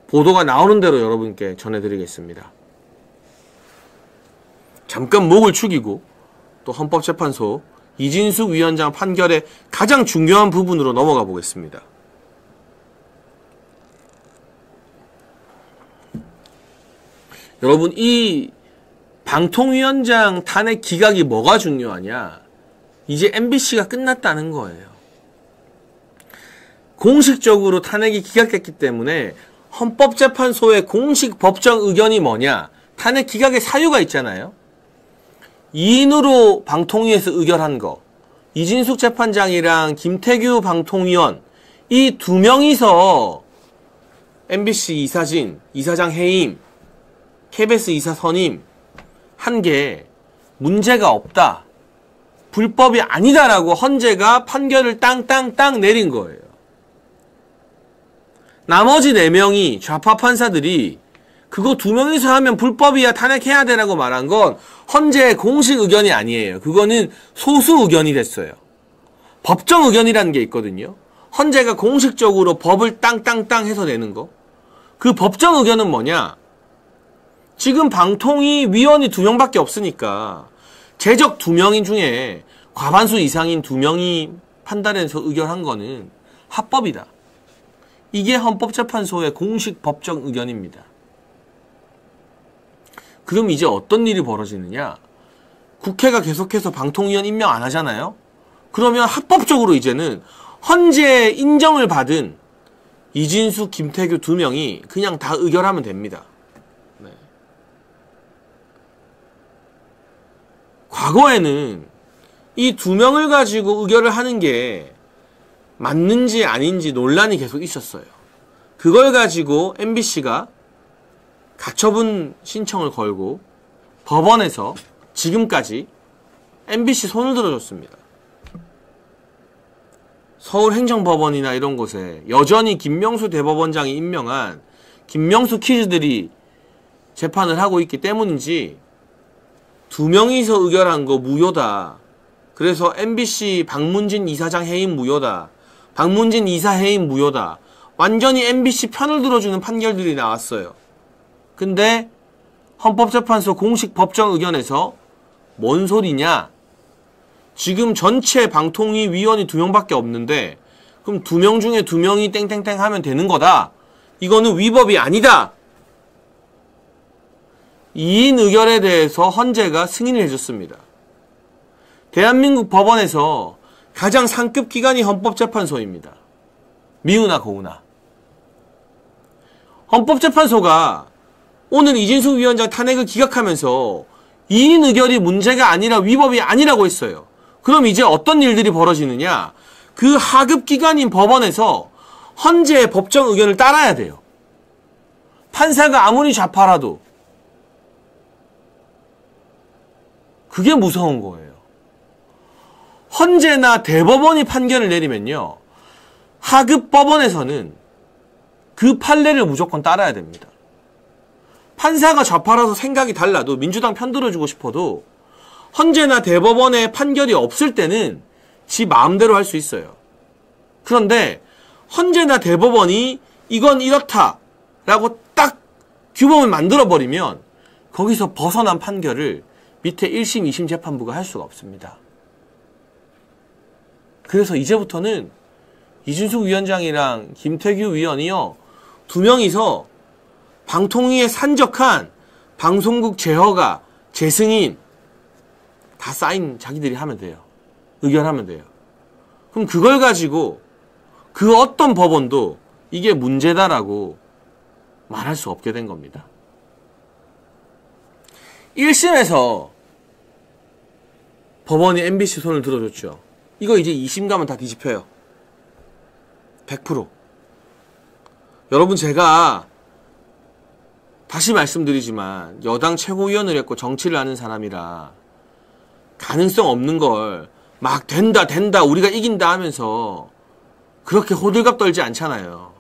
보도가 나오는 대로 여러분께 전해드리겠습니다. 잠깐 목을 축이고 또 헌법재판소 이진숙 위원장 판결의 가장 중요한 부분으로 넘어가 보겠습니다. 여러분 이 방통위원장 탄핵 기각이 뭐가 중요하냐? 이제 MBC가 끝났다는 거예요. 공식적으로 탄핵이 기각됐기 때문에 헌법재판소의 공식 법정 의견이 뭐냐? 탄핵 기각의 사유가 있잖아요. 2인으로 방통위에서 의결한 거, 이진숙 재판장이랑 김태규 방통위원 이 두 명이서 MBC 이사진, 이사장 해임, KBS 이사 선임 한 게 문제가 없다. 불법이 아니다라고 헌재가 판결을 땅땅땅 내린 거예요. 나머지 4명이 좌파 판사들이 그거 2명이서 하면 불법이야 탄핵해야 되라고 말한 건 헌재의 공식 의견이 아니에요. 그거는 소수 의견이 됐어요. 법정 의견이라는 게 있거든요. 헌재가 공식적으로 법을 땅땅땅 해서 내는 거. 그 법정 의견은 뭐냐? 지금 방통위 위원이 2명밖에 없으니까 제적 2명 중에 과반수 이상인 2명이 판단해서 의결한 거는 합법이다. 이게 헌법재판소의 공식 법정 의견입니다. 그럼 이제 어떤 일이 벌어지느냐? 국회가 계속해서 방통위원 임명 안 하잖아요? 그러면 합법적으로 이제는 헌재 인정을 받은 이진숙, 김태규 2명이 그냥 다 의결하면 됩니다. 네. 과거에는 이 2명을 가지고 의결을 하는 게 맞는지 아닌지 논란이 계속 있었어요. 그걸 가지고 MBC가 가처분 신청을 걸고 법원에서 지금까지 MBC 손을 들어줬습니다. 서울행정법원이나 이런 곳에 여전히 김명수 대법원장이 임명한 김명수 키즈들이 재판을 하고 있기 때문인지 2명이서 의결한 거 무효다. 그래서 MBC 박문진 이사장 해임 무효다. 박문진 이사 해임 무효다. 완전히 MBC 편을 들어주는 판결들이 나왔어요. 근데 헌법재판소 공식 법정 의견에서 뭔 소리냐? 지금 전체 방통위 위원이 2명밖에 없는데 그럼 2명 중에 2명이 땡땡땡 하면 되는 거다. 이거는 위법이 아니다. 2인 의결에 대해서 헌재가 승인을 해줬습니다. 대한민국 법원에서 가장 상급 기관이 헌법재판소입니다. 미우나 고우나. 헌법재판소가 오늘 이진숙 위원장 탄핵을 기각하면서 2인 의결이 문제가 아니라 위법이 아니라고 했어요. 그럼 이제 어떤 일들이 벌어지느냐? 그 하급 기관인 법원에서 헌재의 법정 의견을 따라야 돼요. 판사가 아무리 좌파라도. 그게 무서운 거예요. 헌재나 대법원이 판결을 내리면요. 하급 법원에서는 그 판례를 무조건 따라야 됩니다. 판사가 좌파라서 생각이 달라도 민주당 편들어주고 싶어도 헌재나 대법원의 판결이 없을 때는 지 마음대로 할 수 있어요. 그런데 헌재나 대법원이 이건 이렇다라고 딱 규범을 만들어버리면 거기서 벗어난 판결을 밑에 1심, 2심 재판부가 할 수가 없습니다. 그래서 이제부터는 이준숙 위원장이랑 김태규 위원이요. 2명이서 방통위에 산적한 방송국 제허가, 재승인 다 사인 자기들이 하면 돼요. 의견하면 돼요. 그럼 그걸 가지고 그 어떤 법원도 이게 문제다라고 말할 수 없게 된 겁니다. 1심에서 법원이 MBC 손을 들어줬죠. 이거 이제 2심 가면 다 뒤집혀요. 100%. 여러분 제가 다시 말씀드리지만 여당 최고위원을 했고 정치를 하는 사람이라 가능성 없는 걸 막 된다 우리가 이긴다 하면서 그렇게 호들갑 떨지 않잖아요.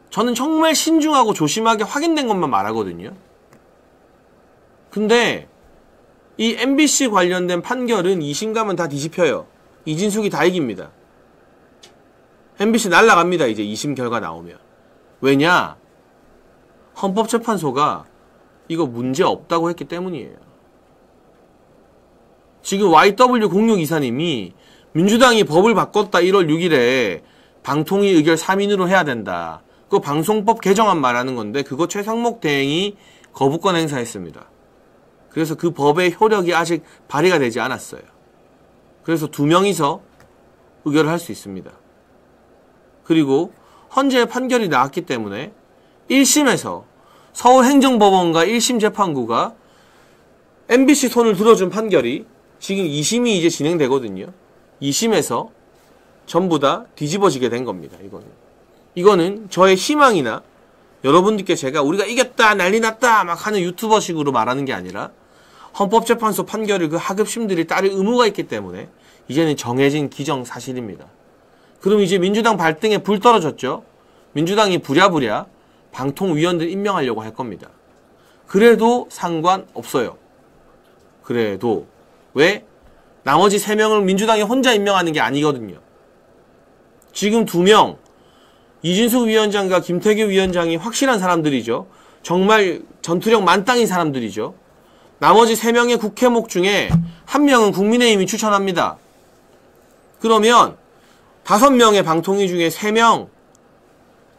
저는 정말 신중하고 조심하게 확인된 것만 말하거든요. 근데 이 MBC 관련된 판결은 2심 가면 다 뒤집혀요. 이진숙이 다 이깁니다. MBC 날라갑니다. 이제 2심 결과 나오면. 왜냐? 헌법재판소가 이거 문제 없다고 했기 때문이에요. 지금 YW06 이사님이 민주당이 법을 바꿨다 1월 6일에 방통위 의결 3인으로 해야 된다. 그거 방송법 개정안 말하는 건데 그거 최상목 대행이 거부권 행사했습니다. 그래서 그 법의 효력이 아직 발휘가 되지 않았어요. 그래서 2명이서 의결을 할 수 있습니다. 그리고 헌재의 판결이 나왔기 때문에 1심에서 서울행정법원과 1심 재판부가 MBC 손을 들어준 판결이 지금 2심이 이제 진행되거든요. 2심에서 전부 다 뒤집어지게 된 겁니다. 이거는 저의 희망이나 여러분들께 제가 우리가 이겼다 난리 났다 막 하는 유튜버식으로 말하는 게 아니라 헌법재판소 판결을 그 하급심들이 따를 의무가 있기 때문에 이제는 정해진 기정사실입니다. 그럼 이제 민주당 발등에 불 떨어졌죠. 민주당이 부랴부랴 방통위원들 임명하려고 할 겁니다. 그래도 상관없어요. 그래도 왜? 나머지 3명을 민주당이 혼자 임명하는 게 아니거든요. 지금 2명 이진숙 위원장과 김태규 위원장이 확실한 사람들이죠. 정말 전투력 만땅인 사람들이죠. 나머지 3명의 국회목 중에 1명은 국민의힘이 추천합니다. 그러면 5명의 방통위 중에 3명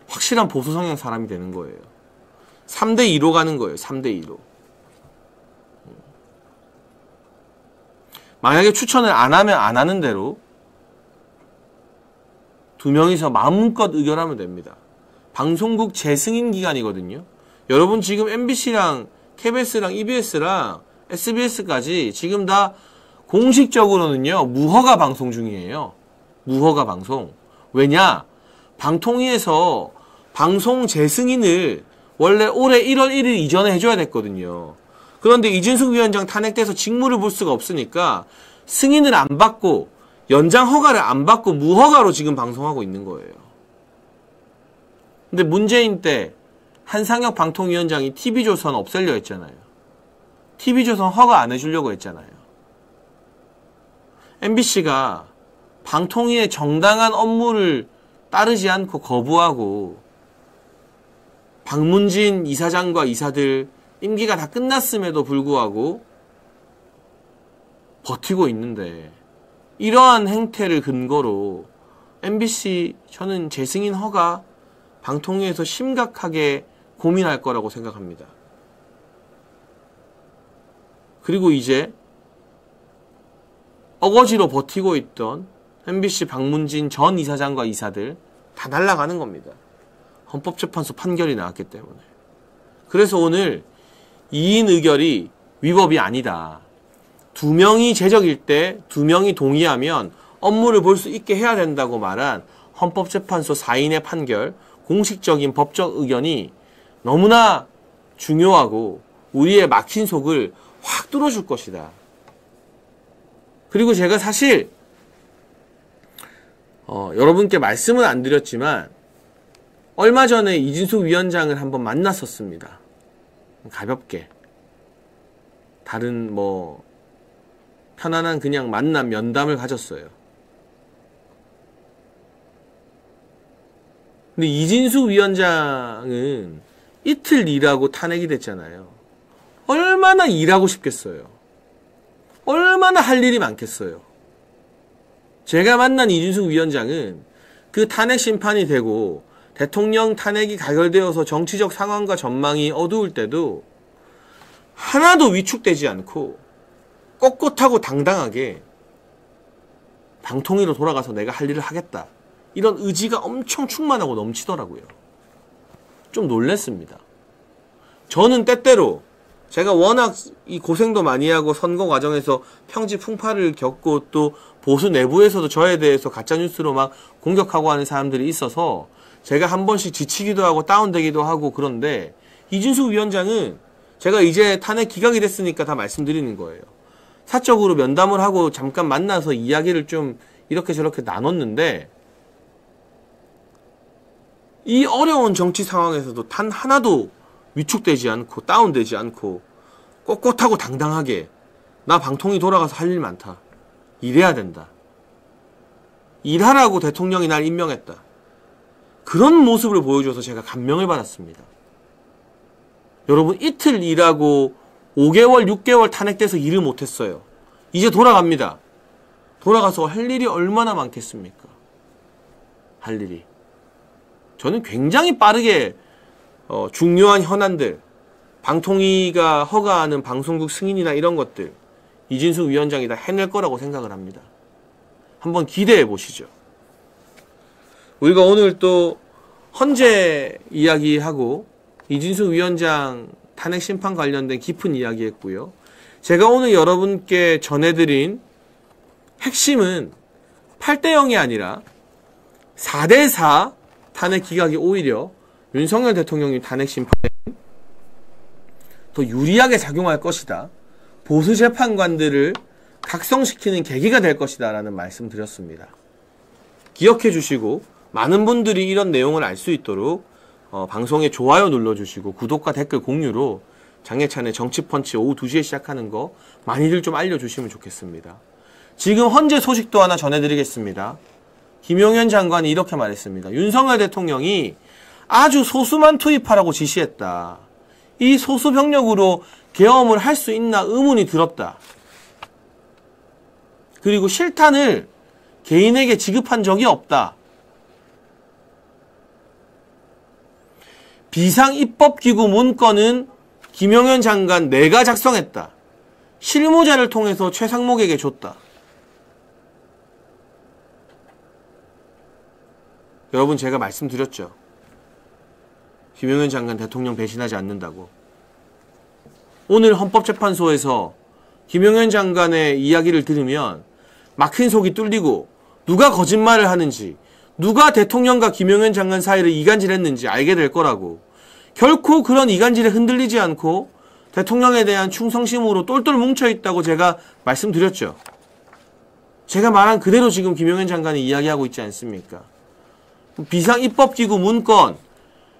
확실한 보수 성향 사람이 되는 거예요. 3대2로 가는 거예요. 3대2로. 만약에 추천을 안 하면 안 하는 대로 2명이서 마음껏 의결하면 됩니다. 방송국 재승인 기간이거든요. 여러분 지금 MBC랑 KBS랑 EBS랑 SBS까지 지금 다 공식적으로는요. 무허가 방송 중이에요. 무허가 방송. 왜냐? 방통위에서 방송 재승인을 원래 올해 1월 1일 이전에 해줘야 됐거든요. 그런데 이준숙 위원장 탄핵돼서 직무를 볼 수가 없으니까 승인을 안 받고 연장 허가를 안 받고 무허가로 지금 방송하고 있는 거예요. 근데 문재인 때 한상혁 방통위원장이 TV조선 없애려 했잖아요. TV조선 허가 안 해주려고 했잖아요. MBC가 방통위의 정당한 업무를 따르지 않고 거부하고 박문진 이사장과 이사들 임기가 다 끝났음에도 불구하고 버티고 있는데, 이러한 행태를 근거로 MBC 저는 재승인 허가 방통위에서 심각하게 고민할 거라고 생각합니다. 그리고 이제 어거지로 버티고 있던 MBC 박문진 전 이사장과 이사들 다 날아가는 겁니다. 헌법재판소 판결이 나왔기 때문에. 그래서 오늘 2인 의결이 위법이 아니다. 2명이 제적일 때 2명이 동의하면 업무를 볼 수 있게 해야 된다고 말한 헌법재판소 4인의 판결, 공식적인 법적 의견이 너무나 중요하고 우리의 막힌 속을 확 뚫어줄 것이다. 그리고 제가 사실 여러분께 말씀은 안 드렸지만 얼마 전에 이진숙 위원장을 한번 만났었습니다. 가볍게. 다른 편안한 그냥 만남, 면담을 가졌어요. 근데 이진숙 위원장은 이틀 일하고 탄핵이 됐잖아요. 얼마나 일하고 싶겠어요. 얼마나 할 일이 많겠어요. 제가 만난 이진숙 위원장은 그 탄핵 심판이 되고 대통령 탄핵이 가결되어서 정치적 상황과 전망이 어두울 때도 하나도 위축되지 않고 꼿꼿하고 당당하게 방통위로 돌아가서 내가 할 일을 하겠다. 이런 의지가 엄청 충만하고 넘치더라고요. 좀 놀랬습니다. 저는 때때로 제가 워낙 이 고생도 많이 하고 선거 과정에서 평지 풍파를 겪고 또 보수 내부에서도 저에 대해서 가짜뉴스로 막 공격하고 하는 사람들이 있어서 제가 한 번씩 지치기도 하고 다운되기도 하고, 그런데 이진숙 위원장은 제가 이제 탄핵 기각이 됐으니까 다 말씀드리는 거예요. 사적으로 면담을 하고 잠깐 만나서 이야기를 좀 이렇게 저렇게 나눴는데, 이 어려운 정치 상황에서도 단 하나도 위축되지 않고 다운되지 않고 꼿꼿하고 당당하게 나 방통위 돌아가서 할 일 많다. 일해야 된다. 일하라고 대통령이 날 임명했다. 그런 모습을 보여줘서 제가 감명을 받았습니다. 여러분, 이틀 일하고 5개월, 6개월 탄핵돼서 일을 못했어요. 이제 돌아갑니다. 돌아가서 할 일이 얼마나 많겠습니까? 할 일이. 저는 굉장히 빠르게 중요한 현안들, 방통위가 허가하는 방송국 승인이나 이런 것들 이진숙 위원장이 다 해낼 거라고 생각을 합니다. 한번 기대해 보시죠. 우리가 오늘 또 헌재 이야기하고 이진숙 위원장 탄핵 심판 관련된 깊은 이야기 했고요. 제가 오늘 여러분께 전해드린 핵심은 8대0이 아니라 4대4 탄핵 기각이 오히려 윤석열 대통령님 탄핵 심판에 더 유리하게 작용할 것이다. 보수 재판관들을 각성시키는 계기가 될 것이다 라는 말씀 드렸습니다. 기억해 주시고 많은 분들이 이런 내용을 알 수 있도록 방송에 좋아요 눌러주시고 구독과 댓글 공유로 장예찬의 정치펀치 오후 2시에 시작하는 거 많이들 좀 알려주시면 좋겠습니다. 지금 헌재 소식도 하나 전해드리겠습니다. 김용현 장관이 이렇게 말했습니다. 윤석열 대통령이 아주 소수만 투입하라고 지시했다. 이 소수 병력으로 계엄을 할 수 있나 의문이 들었다. 그리고 실탄을 개인에게 지급한 적이 없다. 비상입법기구 문건은 김용현 장관 내가 작성했다. 실무자를 통해서 최상목에게 줬다. 여러분, 제가 말씀드렸죠. 김용현 장관 대통령 배신하지 않는다고. 오늘 헌법재판소에서 김용현 장관의 이야기를 들으면 막힌 속이 뚫리고 누가 거짓말을 하는지, 누가 대통령과 김용현 장관 사이를 이간질했는지 알게 될 거라고. 결코 그런 이간질에 흔들리지 않고 대통령에 대한 충성심으로 똘똘 뭉쳐있다고 제가 말씀드렸죠. 제가 말한 그대로 지금 김용현 장관이 이야기하고 있지 않습니까? 비상입법기구 문건,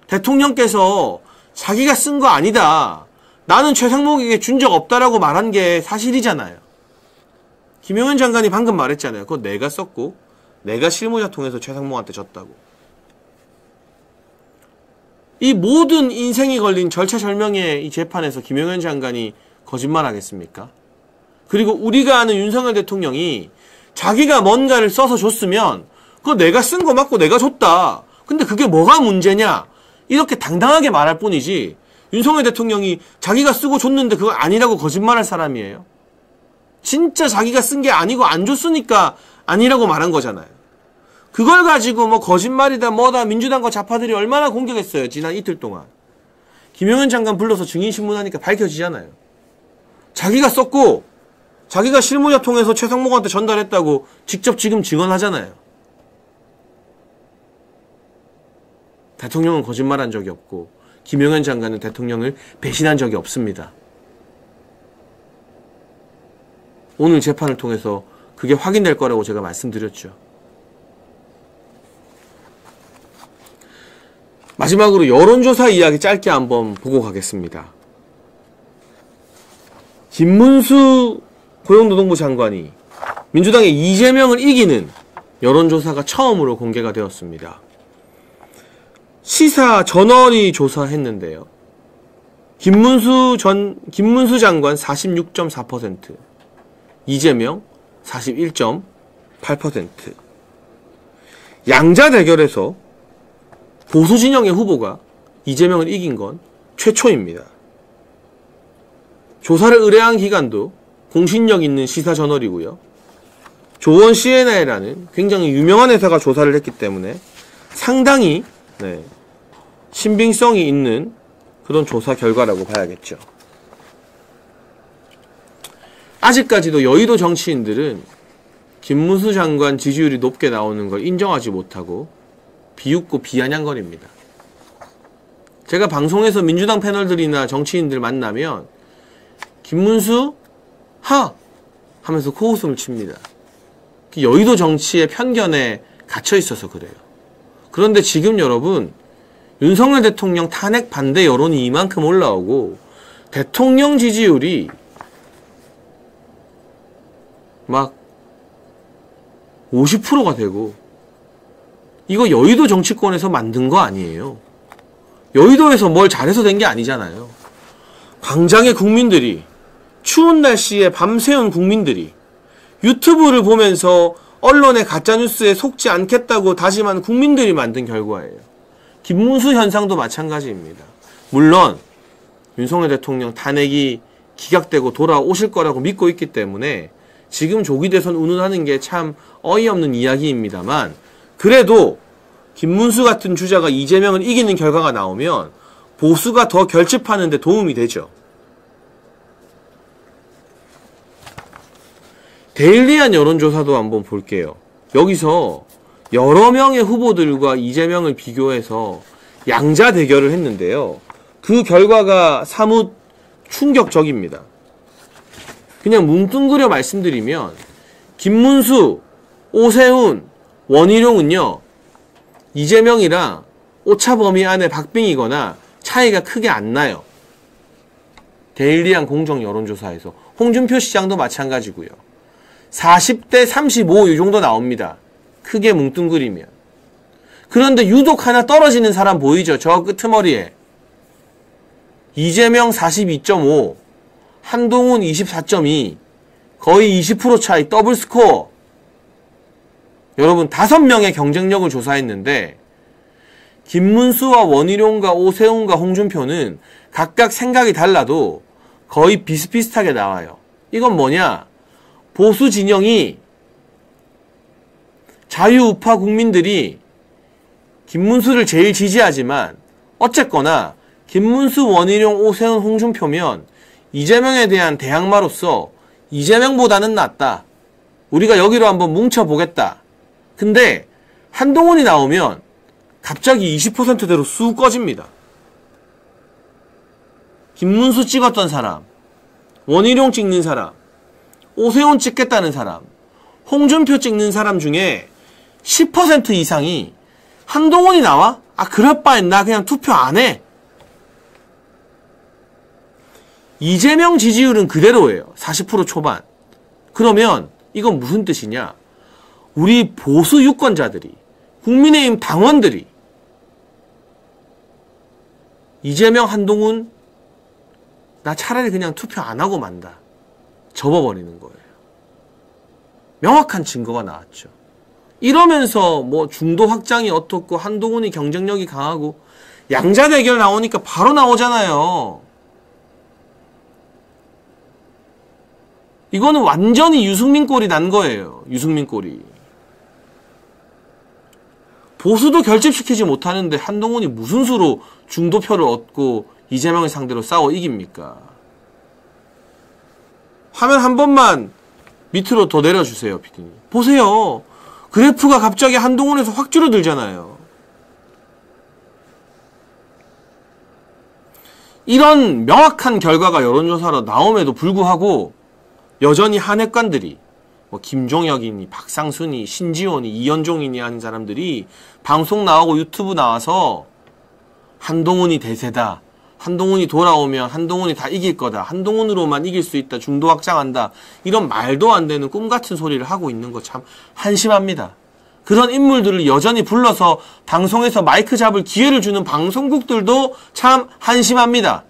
대통령께서 자기가 쓴 거 아니다. 나는 최상목에게 준 적 없다라고 말한 게 사실이잖아요. 김용현 장관이 방금 말했잖아요. 그거 내가 썼고 내가 실무자 통해서 최상목한테 줬다고. 이 모든 인생이 걸린 절차절명의 이 재판에서 김용현 장관이 거짓말하겠습니까? 그리고 우리가 아는 윤석열 대통령이 자기가 뭔가를 써서 줬으면 그거 내가 쓴 거 맞고 내가 줬다. 근데 그게 뭐가 문제냐? 이렇게 당당하게 말할 뿐이지 윤석열 대통령이 자기가 쓰고 줬는데 그거 아니라고 거짓말할 사람이에요. 진짜 자기가 쓴 게 아니고 안 줬으니까 아니라고 말한 거잖아요. 그걸 가지고 뭐 거짓말이다 뭐다 민주당과 좌파들이 얼마나 공격했어요. 지난 이틀 동안. 김용현 장관 불러서 증인신문하니까 밝혀지잖아요. 자기가 썼고 자기가 실무자 통해서 최상목한테 전달했다고 직접 지금 증언하잖아요. 대통령은 거짓말한 적이 없고 김용현 장관은 대통령을 배신한 적이 없습니다. 오늘 재판을 통해서 그게 확인될 거라고 제가 말씀드렸죠. 마지막으로 여론조사 이야기 짧게 한번 보고 가겠습니다. 김문수 고용노동부 장관이 민주당의 이재명을 이기는 여론조사가 처음으로 공개가 되었습니다. 시사 저널이 조사했는데요. 김문수 장관 46.4%, 이재명 41.8%. 양자 대결에서 보수 진영의 후보가 이재명을 이긴 건 최초입니다. 조사를 의뢰한 기관도 공신력 있는 시사 저널이고요. 조원 CNI라는 굉장히 유명한 회사가 조사를 했기 때문에 상당히 신빙성이 있는 그런 조사 결과라고 봐야겠죠. 아직까지도 여의도 정치인들은 김문수 장관 지지율이 높게 나오는 걸 인정하지 못하고 비웃고 비아냥거립니다. 제가 방송에서 민주당 패널들이나 정치인들 만나면 김문수 하! 하면서 코웃음을 칩니다. 여의도 정치의 편견에 갇혀 있어서 그래요. 그런데 지금 여러분 윤석열 대통령 탄핵 반대 여론이 이만큼 올라오고 대통령 지지율이 막 50%가 되고 이거 여의도 정치권에서 만든 거 아니에요. 여의도에서 뭘 잘해서 된 게 아니잖아요. 광장의 국민들이, 추운 날씨에 밤새운 국민들이, 유튜브를 보면서 언론의 가짜뉴스에 속지 않겠다고 다짐한 국민들이 만든 결과예요. 김문수 현상도 마찬가지입니다. 물론 윤석열 대통령 탄핵이 기각되고 돌아오실 거라고 믿고 있기 때문에 지금 조기 대선 운운하는 게 참 어이없는 이야기입니다만, 그래도 김문수 같은 주자가 이재명을 이기는 결과가 나오면 보수가 더 결집하는 데 도움이 되죠. 데일리한 여론조사도 한번 볼게요. 여기서 여러 명의 후보들과 이재명을 비교해서 양자 대결을 했는데요. 그 결과가 사뭇 충격적입니다. 그냥 뭉뚱그려 말씀드리면 김문수, 오세훈, 원희룡은요 이재명이랑 오차 범위 안에 박빙이거나 차이가 크게 안 나요. 데일리한 공정 여론조사에서. 홍준표 시장도 마찬가지고요. 40대 35 이 정도 나옵니다. 크게 뭉뚱그리면. 그런데 유독 하나 떨어지는 사람 보이죠? 저 끄트머리에. 이재명 42.5, 한동훈 24.2, 거의 20% 차이 더블 스코어. 여러분 5명의 경쟁력을 조사했는데 김문수와 원희룡과 오세훈과 홍준표는 각각 생각이 달라도 거의 비슷비슷하게 나와요. 이건 뭐냐? 보수 진영이, 자유우파 국민들이 김문수를 제일 지지하지만 어쨌거나 김문수, 원희룡, 오세훈, 홍준표면 이재명에 대한 대항마로서 이재명보다는 낫다. 우리가 여기로 한번 뭉쳐보겠다. 근데 한동훈이 나오면 갑자기 20%대로 쑥 꺼집니다. 김문수 찍었던 사람, 원희룡 찍는 사람, 오세훈 찍겠다는 사람, 홍준표 찍는 사람 중에 10% 이상이 한동훈이 나와? 아, 그럴 바엔 나 그냥 투표 안 해. 이재명 지지율은 그대로예요. 40% 초반. 그러면 이건 무슨 뜻이냐? 우리 보수 유권자들이, 국민의힘 당원들이 이재명, 한동훈 나 차라리 그냥 투표 안 하고 만다. 접어버리는 거예요. 명확한 증거가 나왔죠. 이러면서 뭐 중도 확장이 어떻고 한동훈이 경쟁력이 강하고 양자 대결 나오니까 바로 나오잖아요. 이거는 완전히 유승민 꼴이 난 거예요. 유승민 꼴이. 보수도 결집시키지 못하는데 한동훈이 무슨 수로 중도표를 얻고 이재명을 상대로 싸워 이깁니까? 화면 한 번만 밑으로 더 내려주세요, 피디님. 보세요. 그래프가 갑자기 한동훈에서 확 줄어들잖아요. 이런 명확한 결과가 여론조사로 나옴에도 불구하고 여전히 한핵관들이 뭐 김종혁이니 박상순이 신지원이 이현종이니 하는 사람들이 방송 나오고 유튜브 나와서 한동훈이 대세다. 한동훈이 돌아오면 한동훈이 다 이길 거다. 한동훈으로만 이길 수 있다. 중도 확장한다. 이런 말도 안 되는 꿈 같은 소리를 하고 있는 거 참 한심합니다. 그런 인물들을 여전히 불러서 방송에서 마이크 잡을 기회를 주는 방송국들도 참 한심합니다.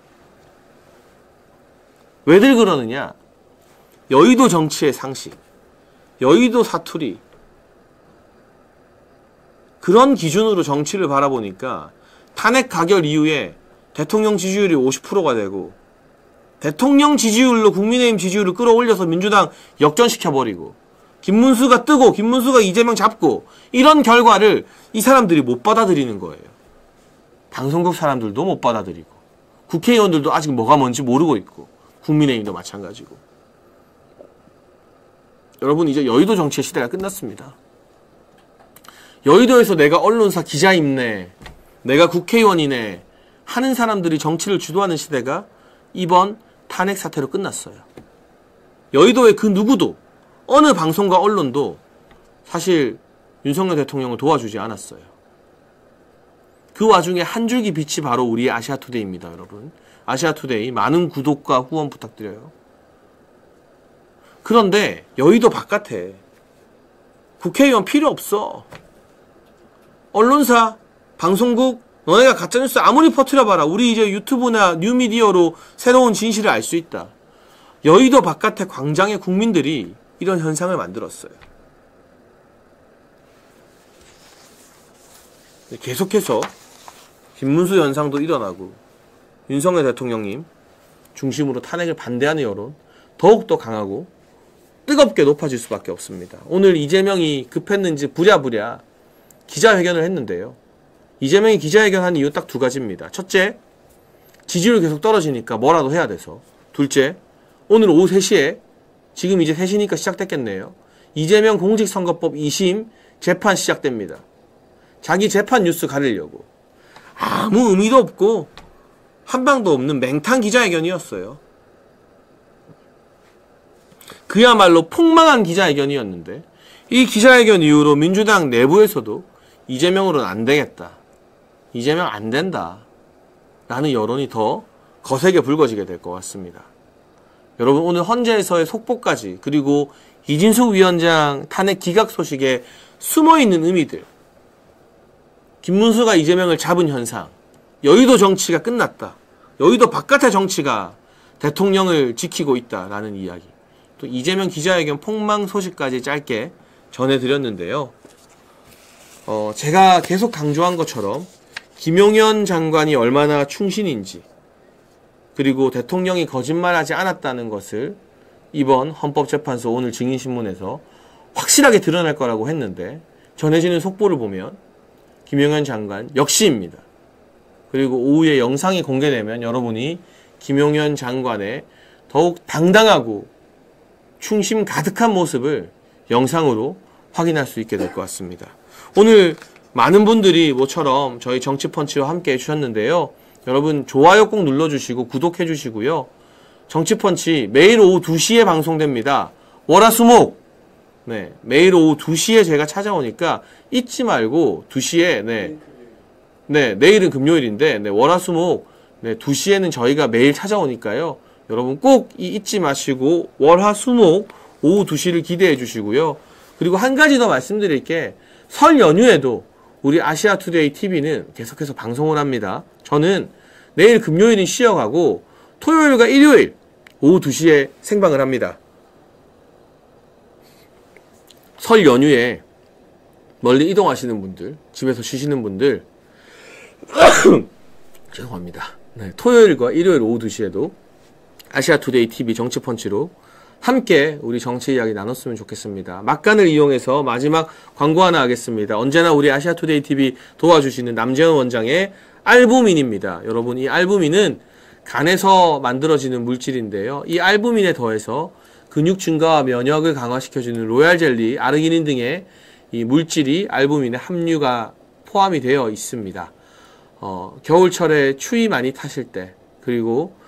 왜들 그러느냐? 여의도 정치의 상식, 여의도 사투리, 그런 기준으로 정치를 바라보니까 탄핵 가결 이후에 대통령 지지율이 50%가 되고 대통령 지지율로 국민의힘 지지율을 끌어올려서 민주당 역전시켜버리고 김문수가 뜨고 김문수가 이재명 잡고 이런 결과를 이 사람들이 못 받아들이는 거예요. 방송국 사람들도 못 받아들이고 국회의원들도 아직 뭐가 뭔지 모르고 있고 국민의힘도 마찬가지고. 여러분, 이제 여의도 정치의 시대가 끝났습니다. 여의도에서 내가 언론사 기자임네, 내가 국회의원이네 하는 사람들이 정치를 주도하는 시대가 이번 탄핵 사태로 끝났어요. 여의도의 그 누구도, 어느 방송과 언론도 사실 윤석열 대통령을 도와주지 않았어요. 그 와중에 한 줄기 빛이 바로 우리의 아시아투데이입니다, 여러분. 아시아투데이 많은 구독과 후원 부탁드려요. 그런데 여의도 바깥에 국회의원 필요 없어. 언론사, 방송국, 너네가 가짜뉴스 아무리 퍼뜨려봐라. 우리 이제 유튜브나 뉴미디어로 새로운 진실을 알 수 있다. 여의도 바깥의 광장의 국민들이 이런 현상을 만들었어요. 계속해서 김문수 현상도 일어나고 윤석열 대통령님 중심으로 탄핵을 반대하는 여론 더욱더 강하고 뜨겁게 높아질 수밖에 없습니다. 오늘 이재명이 급했는지 부랴부랴 기자회견을 했는데요. 이재명이 기자회견한 이유 딱 두 가지입니다. 첫째, 지지율 계속 떨어지니까 뭐라도 해야 돼서. 둘째, 오늘 오후 3시에, 지금 이제 3시니까 시작됐겠네요. 이재명 공직선거법 2심 재판 시작됩니다. 자기 재판 뉴스 가리려고. 아무 의미도 없고 한방도 없는 맹탕 기자회견이었어요. 그야말로 폭망한 기자회견이었는데 이 기자회견 이후로 민주당 내부에서도 이재명으로는 안 되겠다. 이재명 안 된다. 라는 여론이 더 거세게 불거지게 될 것 같습니다. 여러분, 오늘 헌재에서의 속보까지, 그리고 이진숙 위원장 탄핵 기각 소식에 숨어있는 의미들, 김문수가 이재명을 잡은 현상, 여의도 정치가 끝났다. 여의도 바깥의 정치가 대통령을 지키고 있다라는 이야기, 또 이재명 기자회견 폭망 소식까지 짧게 전해드렸는데요. 제가 계속 강조한 것처럼 김용현 장관이 얼마나 충신인지, 그리고 대통령이 거짓말하지 않았다는 것을 이번 헌법재판소 오늘 증인신문에서 확실하게 드러날 거라고 했는데, 전해지는 속보를 보면 김용현 장관 역시입니다. 그리고 오후에 영상이 공개되면 여러분이 김용현 장관의 더욱 당당하고 충심 가득한 모습을 영상으로 확인할 수 있게 될 것 같습니다. 오늘 많은 분들이 모처럼 저희 정치펀치와 함께 해주셨는데요. 여러분, 좋아요 꼭 눌러주시고 구독해주시고요. 정치펀치 매일 오후 2시에 방송됩니다. 월화수목 네, 매일 오후 2시에 제가 찾아오니까 잊지 말고 2시에 네, 내일은 금요일인데 월화수목 2시에는 저희가 매일 찾아오니까요. 여러분 꼭 잊지 마시고 월화수목 오후 2시를 기대해 주시고요. 그리고 한 가지 더 말씀드릴 게 설 연휴에도 우리 아시아투데이 TV는 계속해서 방송을 합니다. 저는 내일 금요일은 쉬어가고 토요일과 일요일 오후 2시에 생방을 합니다. 설 연휴에 멀리 이동하시는 분들, 집에서 쉬시는 분들 죄송합니다. 네, 토요일과 일요일 오후 2시에도 아시아투데이 TV 정치펀치로 함께 우리 정치 이야기 나눴으면 좋겠습니다. 막간을 이용해서 마지막 광고 하나 하겠습니다. 언제나 우리 아시아투데이 TV 도와주시는 남재현 원장의 알부민입니다. 여러분, 이 알부민은 간에서 만들어지는 물질인데요. 이 알부민에 더해서 근육 증가와 면역을 강화시켜주는 로얄 젤리, 아르기닌 등의 이 물질이 알부민에 함유가 포함이 되어 있습니다. 겨울철에 추위 많이 타실 때, 그리고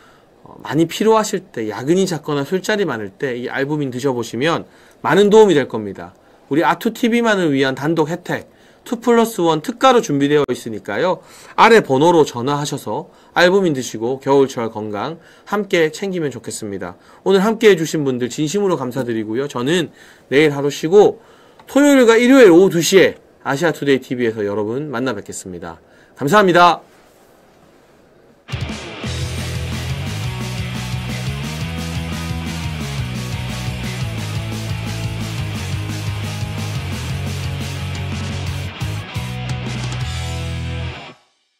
많이 피로하실 때, 야근이 잦거나 술자리 많을 때 이 알부민 드셔보시면 많은 도움이 될 겁니다. 우리 아투TV만을 위한 단독 혜택 2+1 특가로 준비되어 있으니까요. 아래 번호로 전화하셔서 알부민 드시고 겨울철 건강 함께 챙기면 좋겠습니다. 오늘 함께 해주신 분들 진심으로 감사드리고요. 저는 내일 하루 쉬고 토요일과 일요일 오후 2시에 아시아투데이 TV에서 여러분 만나 뵙겠습니다. 감사합니다.